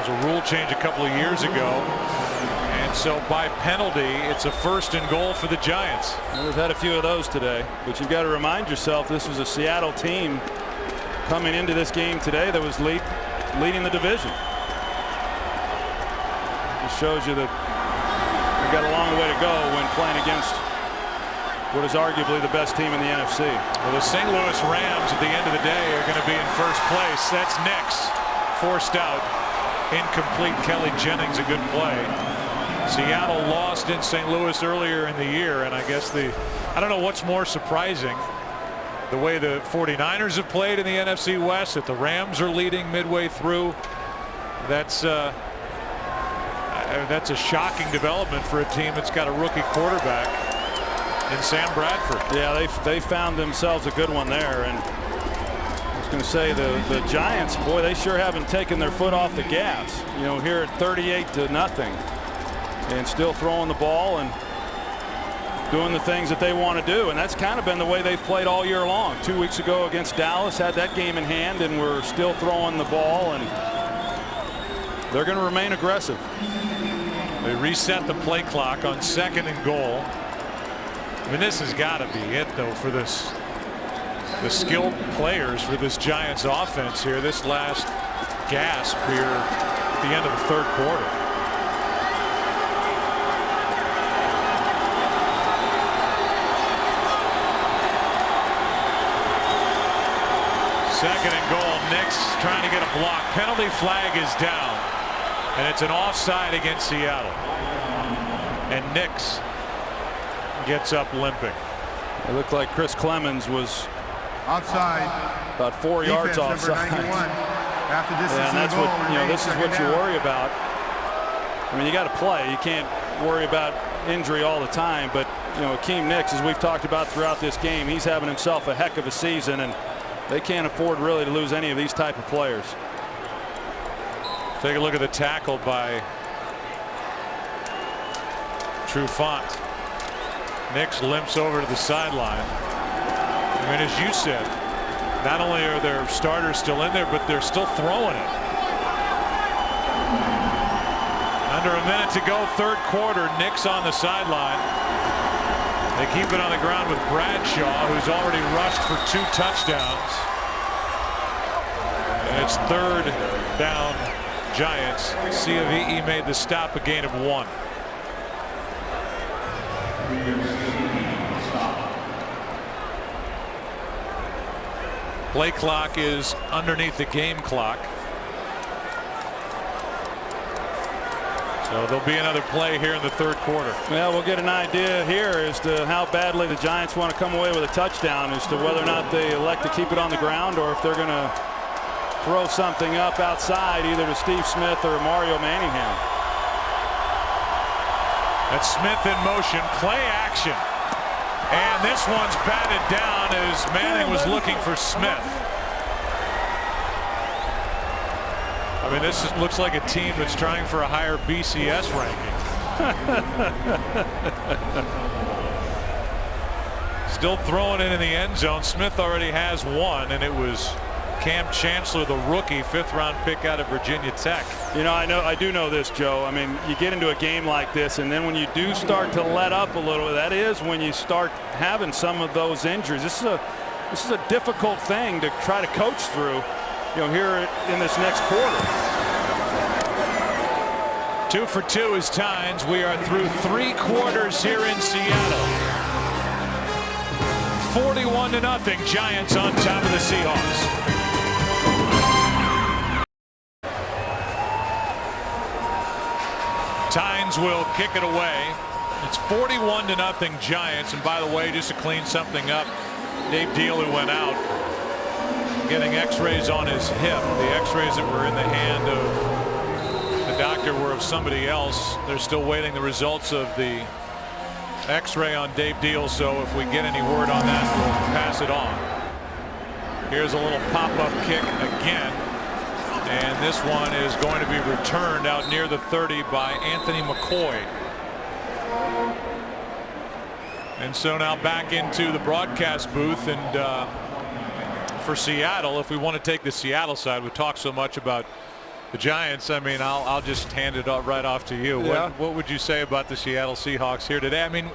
There was a rule change a couple of years ago. And so by penalty, it's a 1st and goal for the Giants. Well, we've had a few of those today, but you've got to remind yourself this was a Seattle team coming into this game today that was leading the division. It shows you that we've got a long way to go when playing against what is arguably the best team in the NFC. Well, the St. Louis Rams at the end of the day are going to be in first place. That's Nix forced out. Incomplete. Kelly Jennings, a good play. Seattle lost in St. Louis earlier in the year, and I guess I don't know what's more surprising, the way the 49ers have played in the NFC West, that the Rams are leading midway through. That's a shocking development for a team that's got a rookie quarterback in Sam Bradford. Yeah, they found themselves a good one there, and I was going to say the Giants, boy, they sure haven't taken their foot off the gas. You know, here at 38-0, and still throwing the ball and doing the things that they want to do, and that's kind of been the way they've played all year long. 2 weeks ago against Dallas, had that game in hand, and we're still throwing the ball, and they're going to remain aggressive. They reset the play clock on 2nd and goal. I mean, this has got to be it, though, for the skilled players for this Giants offense here. This last gasp here at the end of the 3rd quarter. Second and goal. Nix trying to get a block. Penalty flag is down, and it's an offside against Seattle. And Nix gets up limping. It looked like Chris Clemens was Offside. about 4 yards offside. Number 91. After this and that's what this is what you worry about. I mean, you got to play. You can't worry about injury all the time. But you know, Akeem Nix, as we've talked about throughout this game, he's having himself a heck of a season, and they can't afford really to lose any of these type of players. Take a look at the tackle by Trufant. Nix limps over to the sideline. I mean, as you said, not only are their starters still in there, but they're still throwing it. Under a minute to go, 3rd quarter. Nix on the sideline. They keep it on the ground with Bradshaw, who's already rushed for 2 touchdowns. And it's 3rd down, Giants. Ciavi'i made the stop, a gain of 1. Play clock is underneath the game clock. So there'll be another play here in the 3rd quarter. Well, we'll get an idea here as to how badly the Giants want to come away with a touchdown, as to whether or not they elect to keep it on the ground or if they're going to throw something up outside, either to Steve Smith or Mario Manningham. That's Smith in motion, play action. And this one's batted down as Manning was looking for Smith. I mean, this looks like a team that's trying for a higher BCS ranking. Still throwing it in the end zone. Smith already has one, and it was Cam Chancellor, the rookie, 5th-round pick out of Virginia Tech. You know, I do know this, Joe. I mean, you get into a game like this, and then when you do start to let up a little, that is when you start having some of those injuries. This is a difficult thing to try to coach through, you know, here in this next quarter. 2 for 2 is Tynes. We are through 3 quarters here in Seattle. 41-0, Giants on top of the Seahawks. Tynes will kick it away. It's 41-0 Giants. And by the way, just to clean something up, Dave Deal, who went out, getting x-rays on his hip. The x-rays that were in the hand of the doctor were of somebody else. They're still waiting the results of the x-ray on Dave Deal, so if we get any word on that, we'll pass it on. Here's a little pop-up kick again. And this one is going to be returned out near the 30 by Anthony McCoy. And so now back into the broadcast booth, and for Seattle, if we want to take the Seattle side, we talk so much about the Giants. I mean, I'll just hand it right off to you. Yeah. What would you say about the Seattle Seahawks here today? I mean,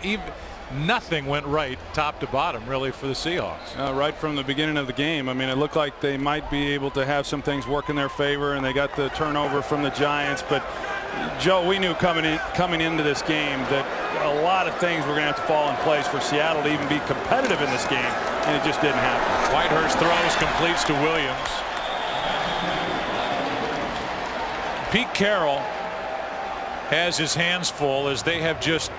nothing went right top to bottom really for the Seahawks. Right from the beginning of the game. I mean, it looked like they might be able to have some things work in their favor, and they got the turnover from the Giants. But Joe, we knew coming into this game that a lot of things were going to have to fall in place for Seattle to even be competitive in this game, and it just didn't happen. Whitehurst throws, completes to Williams. Pete Carroll has his hands full, as they have just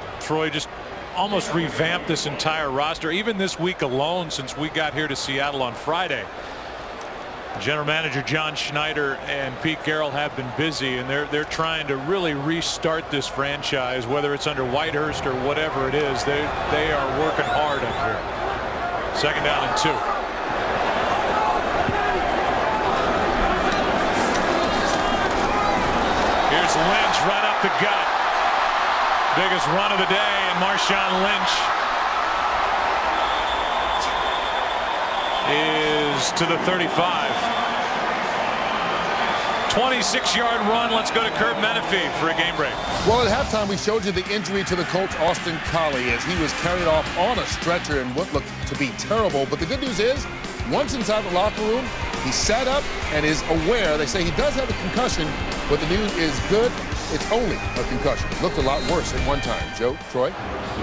almost revamped this entire roster. Even this week alone, since we got here to Seattle on Friday, General Manager John Schneider and Pete Carroll have been busy, and they're trying to really restart this franchise, whether it's under Whitehurst or whatever it is. They are working hard up here. 2nd down and 2. Here's Lynch right up the gut. Biggest run of the day, and Marshawn Lynch is to the 35. 26-yard run. Let's go to Kurt Menefee for a game break. Well, at halftime, we showed you the injury to the Colts, Austin Collie, as he was carried off on a stretcher in what looked to be terrible. But the good news is, once inside the locker room, he sat up and is aware. They say he does have a concussion, but the news is good. It's only a concussion. Looked a lot worse at one time. Joe, Troy?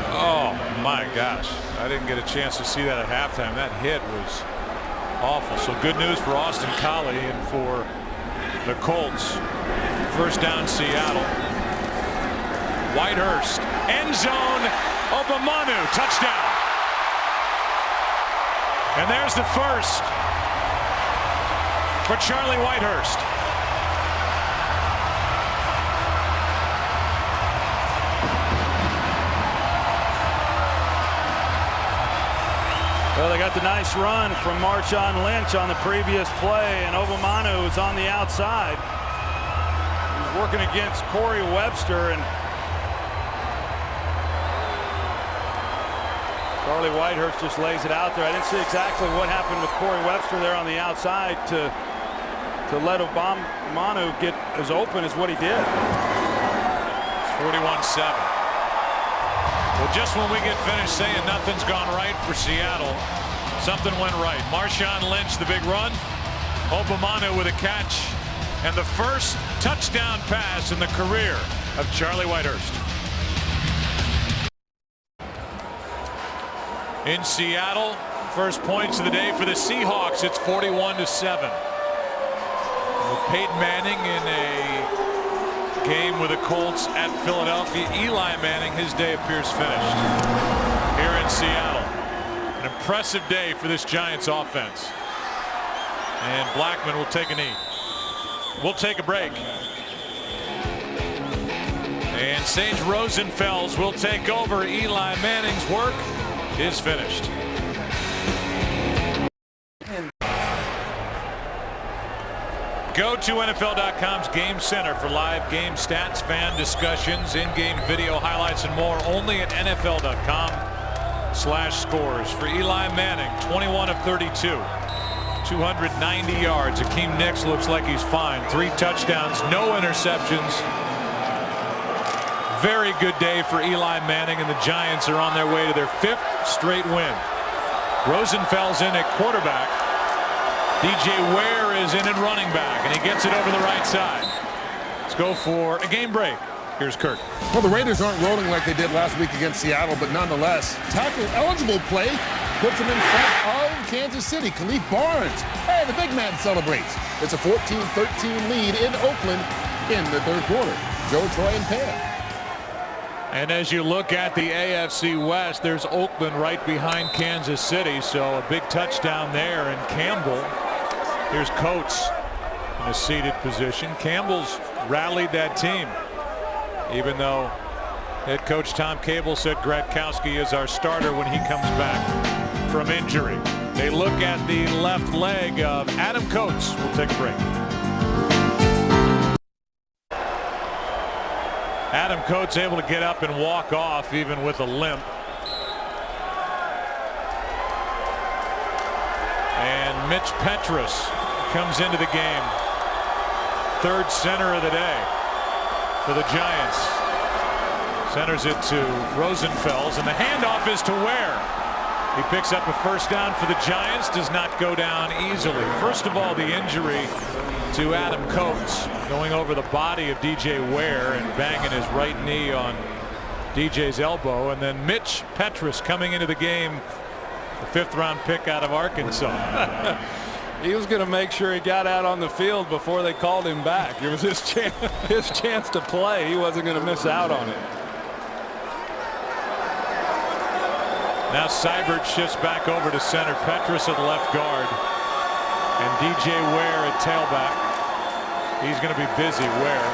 Oh, my gosh. I didn't get a chance to see that at halftime. That hit was awful. So good news for Austin Collie and for the Colts. 1st down, Seattle. Whitehurst. End zone. Obamanu. Touchdown. And there's the first for Charlie Whitehurst. Well, they got the nice run from Marshawn Lynch on the previous play, and Obamanu is on the outside. He's working against Corey Webster, and Charlie Whitehurst just lays it out there. I didn't see exactly what happened with Corey Webster there on the outside to let Obamanu get as open as what he did. 41-7. Well, just when we get finished saying nothing's gone right for Seattle, something went right. Marshawn Lynch, the big run. Obamanu with a catch. And the first touchdown pass in the career of Charlie Whitehurst. In Seattle, first points of the day for the Seahawks. It's 41-7. Well, Peyton Manning in a game with the Colts at Philadelphia. Eli Manning, his day appears finished here in Seattle. An impressive day for this Giants offense. And Blackman will take a knee. We'll take a break. And Sage Rosenfels will take over. Eli Manning's work is finished. Go to NFL.com's Game Center for live game stats, fan discussions, in-game video highlights, and more. Only at NFL.com. scores for Eli Manning. 21 of 32. 290 yards. Akeem Nicks looks like he's fine. 3 touchdowns, no interceptions. Very good day for Eli Manning, and the Giants are on their way to their 5th straight win. Rosenfeld's in at quarterback. DJ Ware is in at running back, and he gets it over the right side. Let's go for a game break. Here's Kirk. Well, the Raiders aren't rolling like they did last week against Seattle, but nonetheless, tackle-eligible play puts them in front of Kansas City. Khalif Barnes, hey, the big man celebrates. It's a 14-13 lead in Oakland in the 3rd quarter. Joe, Troy, and Pam. And as you look at the AFC West, there's Oakland right behind Kansas City, so a big touchdown there. And Campbell, here's Coates in a seated position. Campbell's rallied that team, even though head coach Tom Cable said Gradkowski is our starter when he comes back from injury. They look at the left leg of Adam Coates. We'll take a break. Adam Coates able to get up and walk off even with a limp. And Mitch Petrus comes into the game. 3rd center of the day for the Giants. Centers it to Rosenfels, and the handoff is to Ware. He picks up a 1st down for the Giants. Does not go down easily. First of all, the injury to Adam Coates going over the body of DJ Ware and banging his right knee on DJ's elbow. And then Mitch Petrus coming into the game, the 5th round pick out of Arkansas. He was going to make sure he got out on the field before they called him back. It was his chance to play. He wasn't going to miss out on it. Now Seibert shifts back over to center. Petrus at left guard. And DJ Ware at tailback. He's going to be busy, Ware.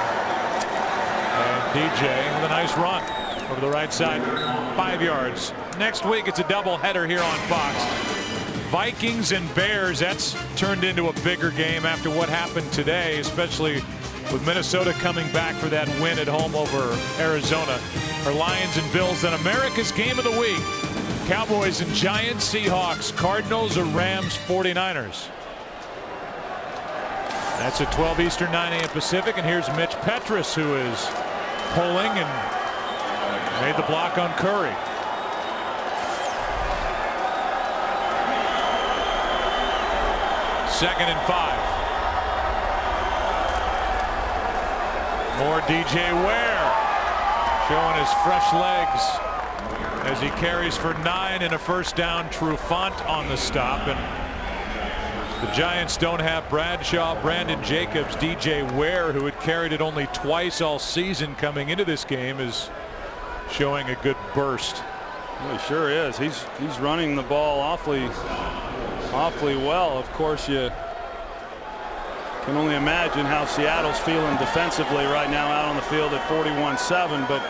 And DJ with a nice run over the right side. 5 yards. Next week it's a doubleheader here on Fox. Vikings and Bears, that's turned into a bigger game after what happened today, especially with Minnesota coming back for that win at home over Arizona. Our Lions and Bills, then America's game of the week. Cowboys and Giants, Seahawks, Cardinals, or Rams, 49ers. That's at 12 Eastern, 9 a.m. Pacific. And here's Mitch Petrus, who is pulling and made the block on Curry. Second and 5. More DJ Ware showing his fresh legs as he carries for 9 and a 1st down. Trufant on the stop. And the Giants don't have Bradshaw, Brandon Jacobs. DJ Ware, who had carried it only twice all season coming into this game, is showing a good burst. Well, he sure is. He's running the ball awfully well. Of course, you can only imagine how Seattle's feeling defensively right now out on the field at 41-7. But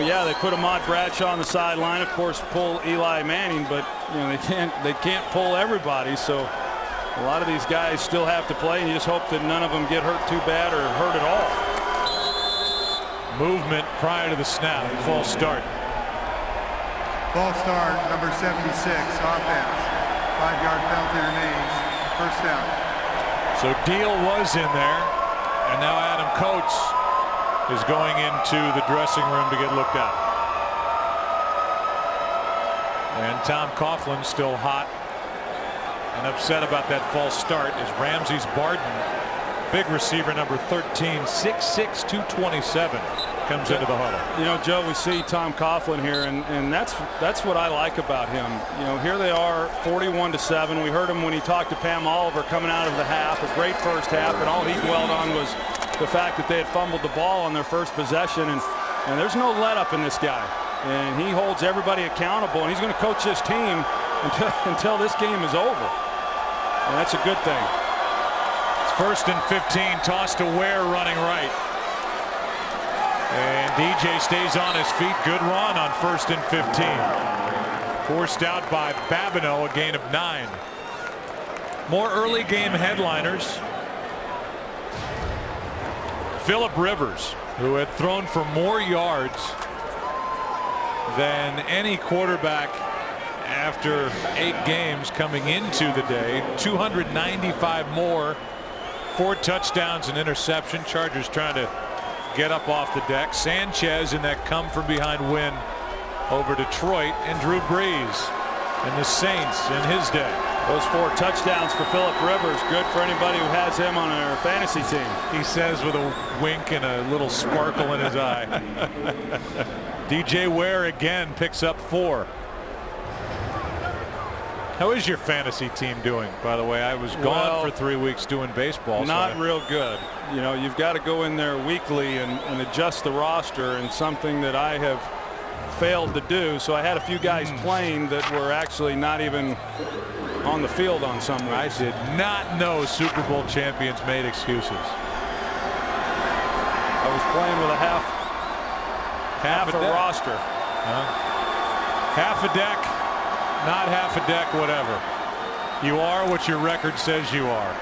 yeah, they put Ahmad Bradshaw on the sideline, of course, pull Eli Manning, but they can't pull everybody. So a lot of these guys still have to play, and you just hope that none of them get hurt too bad or hurt at all. Movement prior to the snap. False start. False start, number 76, offense. 5-yard penalty remains. 1st down. So Deal was in there, and now Adam Coates is going into the dressing room to get looked at. And Tom Coughlin still hot and upset about that false start as Ramses Barden, big receiver number 13, 6'6", 227, comes into the huddle. Joe, we see Tom Coughlin here, and that's what I like about him. Here they are, 41-7. We heard him when he talked to Pam Oliver coming out of the half, a great 1st half, and all he dwelled on was the fact that they had fumbled the ball on their 1st possession, and there's no let up in this guy, and he holds everybody accountable, and he's going to coach this team until this game is over, and that's a good thing. It's 1st and 15, toss to Ware running right. And DJ stays on his feet. Good run on 1st and 15. Forced out by Babineau, a gain of 9. More early game headliners. Phillip Rivers, who had thrown for more yards than any quarterback after 8 games coming into the day. 295 more, 4 touchdowns and interception. Chargers trying to get up off the deck. Sanchez in that come from behind win over Detroit, and Drew Brees and the Saints in his day. Those 4 touchdowns for Phillip Rivers, good for anybody who has him on their fantasy team. He says with a wink and a little sparkle in his eye. DJ Ware again picks up 4. How is your fantasy team doing, by the way? I was gone for 3 weeks doing baseball. Not real good. You know, you've got to go in there weekly and adjust the roster, and something that I have failed to do. So I had a few guys playing that were actually not even on the field on some weeks. I did not know Super Bowl champions made excuses. I was playing with a half a roster. Half a deck, not half a deck, whatever. You are what your record says you are,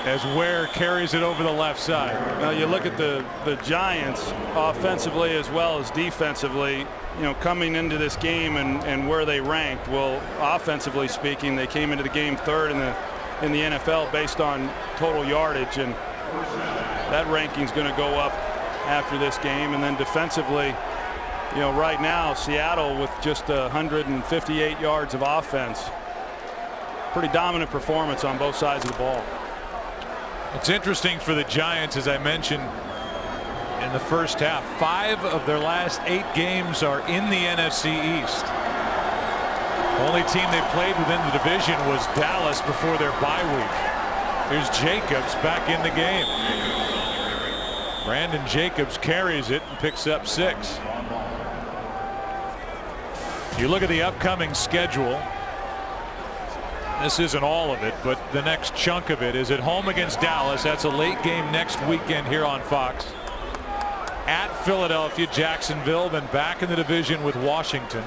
as Ware carries it over the left side. Now you look at the Giants offensively as well as defensively, you know, coming into this game and where they ranked. Well, offensively speaking, they came into the game 3rd in the NFL based on total yardage, and that ranking's going to go up after this game. And then defensively, you know, right now Seattle with just 158 yards of offense. Pretty dominant performance on both sides of the ball. It's interesting for the Giants, as I mentioned in the first half. 5 of their last 8 games are in the NFC East. Only team they played within the division was Dallas before their bye week. Here's Jacobs back in the game. Brandon Jacobs carries it and picks up 6. You look at the upcoming schedule. This isn't all of it, but the next chunk of it is at home against Dallas. That's a late game next weekend here on Fox. At Philadelphia, Jacksonville, then back in the division with Washington.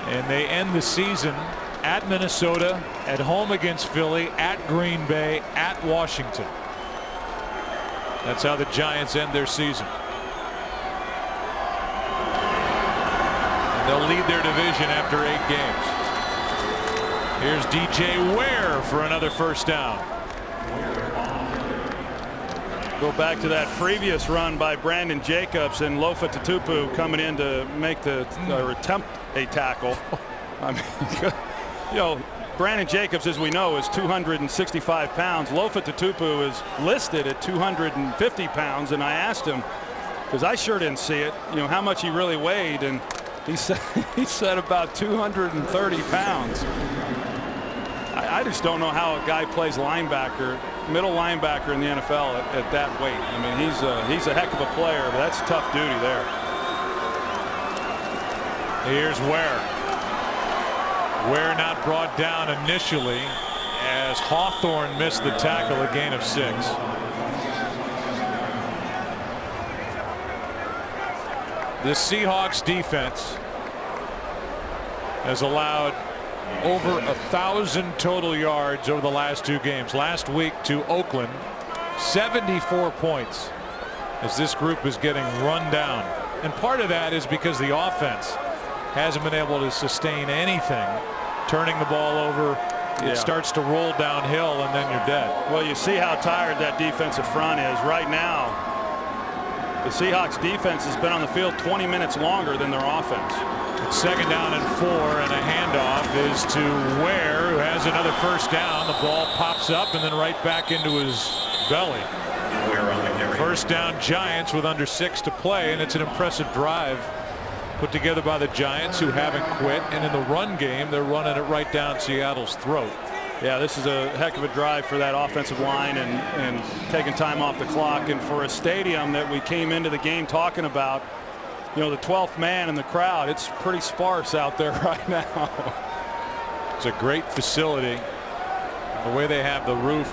And they end the season at Minnesota, at home against Philly, at Green Bay, at Washington. That's how the Giants end their season. And they'll lead their division after 8 games. Here's DJ Ware for another first down. Go back to that previous run by Brandon Jacobs and Lofa Tatupu coming in to make or attempt a tackle. I mean, you know, Brandon Jacobs, as we know, is 265 pounds. Lofa Tatupu is listed at 250 pounds, and I asked him, because I sure didn't see it, you know, how much he really weighed, and he said about 230 pounds. I just don't know how a guy plays linebacker, middle linebacker in the NFL at that weight. I mean, he's a heck of a player, but that's tough duty there. Here's Ware. Ware not brought down initially as Hawthorne missed the tackle, a gain of 6. The Seahawks defense has allowed over 1,000 total yards over the last 2 games. Last week to Oakland, 74 points as this group is getting run down. And part of that is because the offense hasn't been able to sustain anything. Turning the ball over, it starts to roll downhill, and then you're dead. Well, you see how tired that defensive front is right now. The Seahawks defense has been on the field 20 minutes longer than their offense. It's 2nd down and 4, and a handoff is to Ware, who has another first down. The ball pops up and then right back into his belly. First down Giants with under 6 to play, and it's an impressive drive put together by the Giants, who haven't quit, and in the run game they're running it right down Seattle's throat. Yeah, this is a heck of a drive for that offensive line and taking time off the clock, and for a stadium that we came into the game talking about, you know, the 12th man in the crowd, it's pretty sparse out there right now. It's a great facility. The way they have the roof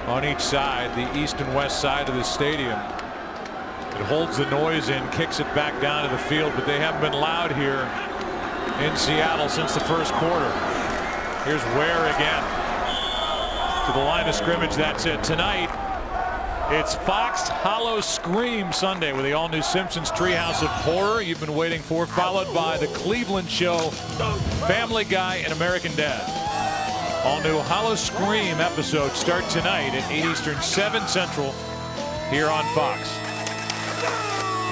on each side, the east and west side of the stadium, it holds the noise in, kicks it back down to the field, but they haven't been loud here in Seattle since the first quarter. Here's Ware again to the line of scrimmage. That's it. Tonight It's Fox Hollow Scream Sunday with the all-new Simpsons Treehouse of Horror you've been waiting for, followed by the Cleveland Show, Family Guy, and American Dad. All-new Hollow Scream episodes start tonight at 8 Eastern, 7 Central here on Fox.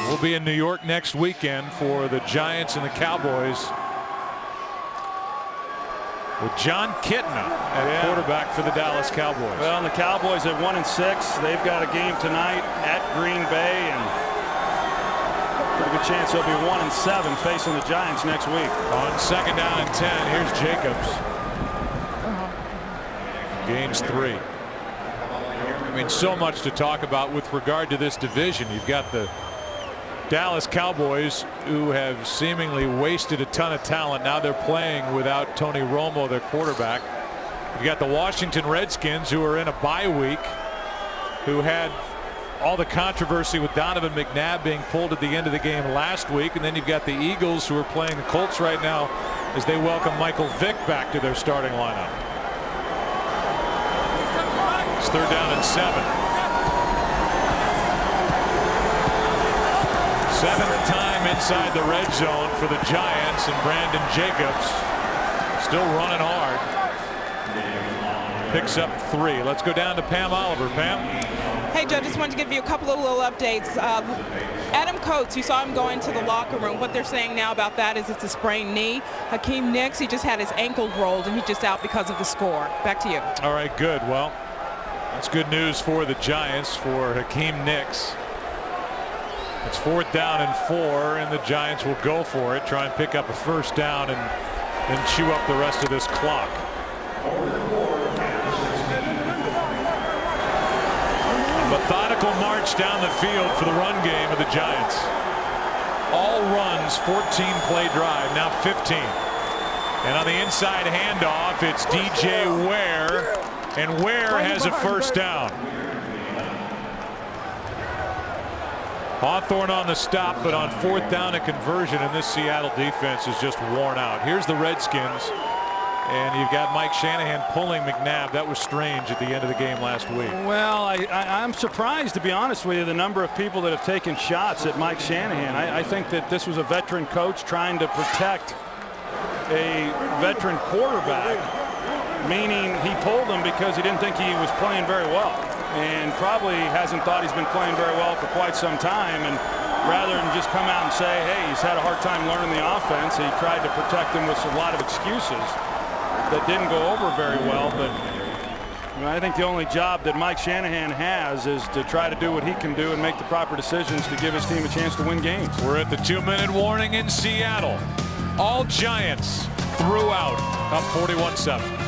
We'll be in New York next weekend for the Giants and the Cowboys, with John Kitna at quarterback for the Dallas Cowboys. Well, and the Cowboys at 1-6. They've got a game tonight at Green Bay, and pretty good chance they'll be 1-7 facing the Giants next week. On second down and 10, here's Jacobs. Gains 3. I mean, so much to talk about with regard to this division. You've got the Dallas Cowboys, who have seemingly wasted a ton of talent. Now they're playing without Tony Romo, their quarterback. You got the Washington Redskins, who are in a bye week, who had all the controversy with Donovan McNabb being pulled at the end of the game last week. And then you've got the Eagles, who are playing the Colts right now as they welcome Michael Vick back to their starting lineup. It's third down and 7. Seventh time inside the red zone for the Giants, and Brandon Jacobs still running hard. Picks up 3. Let's go down to Pam Oliver. Pam. Hey, Joe, just wanted to give you a couple of little updates. Adam Coates, you saw him go into the locker room. What they're saying now about that is it's a sprained knee. Hakeem Nicks, he just had his ankle rolled, and he's just out because of the score. Back to you. All right, good. Well, that's good news for the Giants, for Hakeem Nicks. It's fourth down and 4, and the Giants will go for it, try and pick up a first down and then chew up the rest of this clock. A methodical march down the field for the run game of the Giants. All runs, 14-play drive, now 15. And on the inside handoff, it's DJ Ware, and Ware has a first down. Hawthorne on the stop, but on fourth down, a conversion, and this Seattle defense is just worn out. Here's the Redskins, and you've got Mike Shanahan pulling McNabb. That was strange at the end of the game last week. Well, I'm surprised, to be honest with you, the number of people that have taken shots at Mike Shanahan. I think that this was a veteran coach trying to protect a veteran quarterback, meaning he pulled him because he didn't think he was playing very well, and probably hasn't thought he's been playing very well for quite some time. And rather than just come out and say, hey, he's had a hard time learning the offense, he tried to protect him with a lot of excuses that didn't go over very well. But I think the only job that Mike Shanahan has is to try to do what he can do and make the proper decisions to give his team a chance to win games. We're at the 2-minute warning in Seattle. All Giants throughout, up 41-7.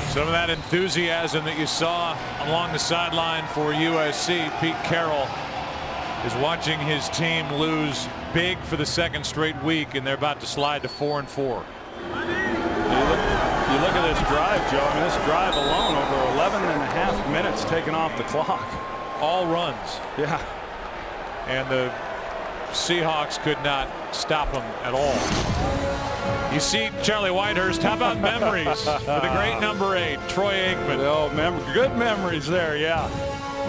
Some of that enthusiasm that you saw along the sideline for USC. Pete Carroll is watching his team lose big for the second straight week, and they're about to slide to 4-4. You look at this drive, Joe. I mean, this drive alone, over 11.5 minutes taken off the clock. All runs. Yeah. And the Seahawks could not stop them at all. You see Charlie Whitehurst. How about memories for the great number 8, Troy Aikman? Oh, good memories there, yeah.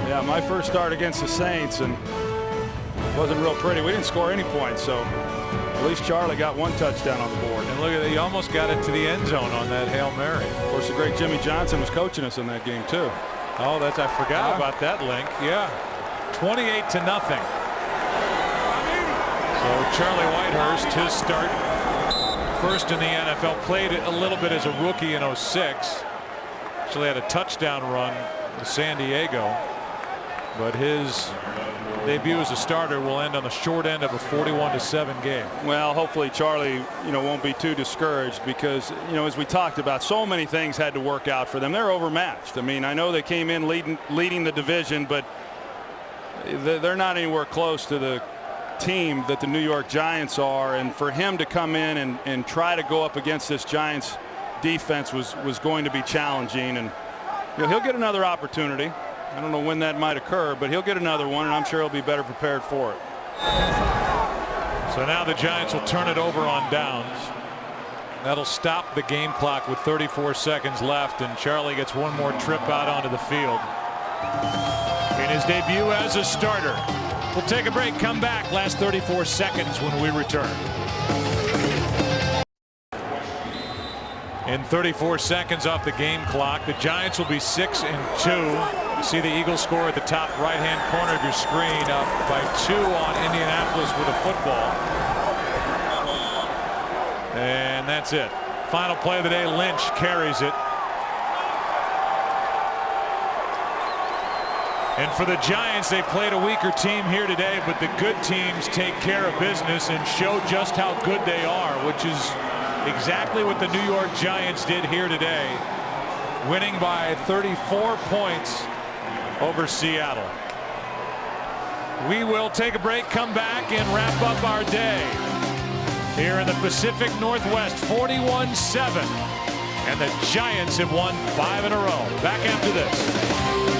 Yeah, my first start against the Saints, and it wasn't real pretty. We didn't score any points, so at least Charlie got one touchdown on the board. And look at that, he almost got it to the end zone on that Hail Mary. Of course, the great Jimmy Johnson was coaching us in that game, too. Oh, I forgot about that link. Yeah, 28-0. So Charlie Whitehurst, his start first in the NFL, played a little bit as a rookie in 06. Actually had a touchdown run to San Diego, but his debut as a starter will end on the short end of a 41-7 game. Well, hopefully Charlie, won't be too discouraged, because, as we talked about, so many things had to work out for them. They're overmatched. I mean, I know they came in leading the division, but they're not anywhere close to the team that the New York Giants are, and for him to come in and try to go up against this Giants defense was going to be challenging. And he'll get another opportunity. I don't know when that might occur, but he'll get another one, and I'm sure he'll be better prepared for it. So now the Giants will turn it over on downs. That'll stop the game clock with 34 seconds left, and Charlie gets one more trip out onto the field in his debut as a starter. We'll take a break, come back, last 34 seconds when we return. In 34 seconds off the game clock, the Giants will be 6-2. You see the Eagles score at the top right-hand corner of your screen, up by 2 on Indianapolis with a football. And that's it. Final play of the day, Lynch carries it. And for the Giants, they played a weaker team here today, but the good teams take care of business and show just how good they are, which is exactly what the New York Giants did here today, winning by 34 points over Seattle. We will take a break, come back, and wrap up our day here in the Pacific Northwest. 41-7, and the Giants have won 5 in a row. Back after this.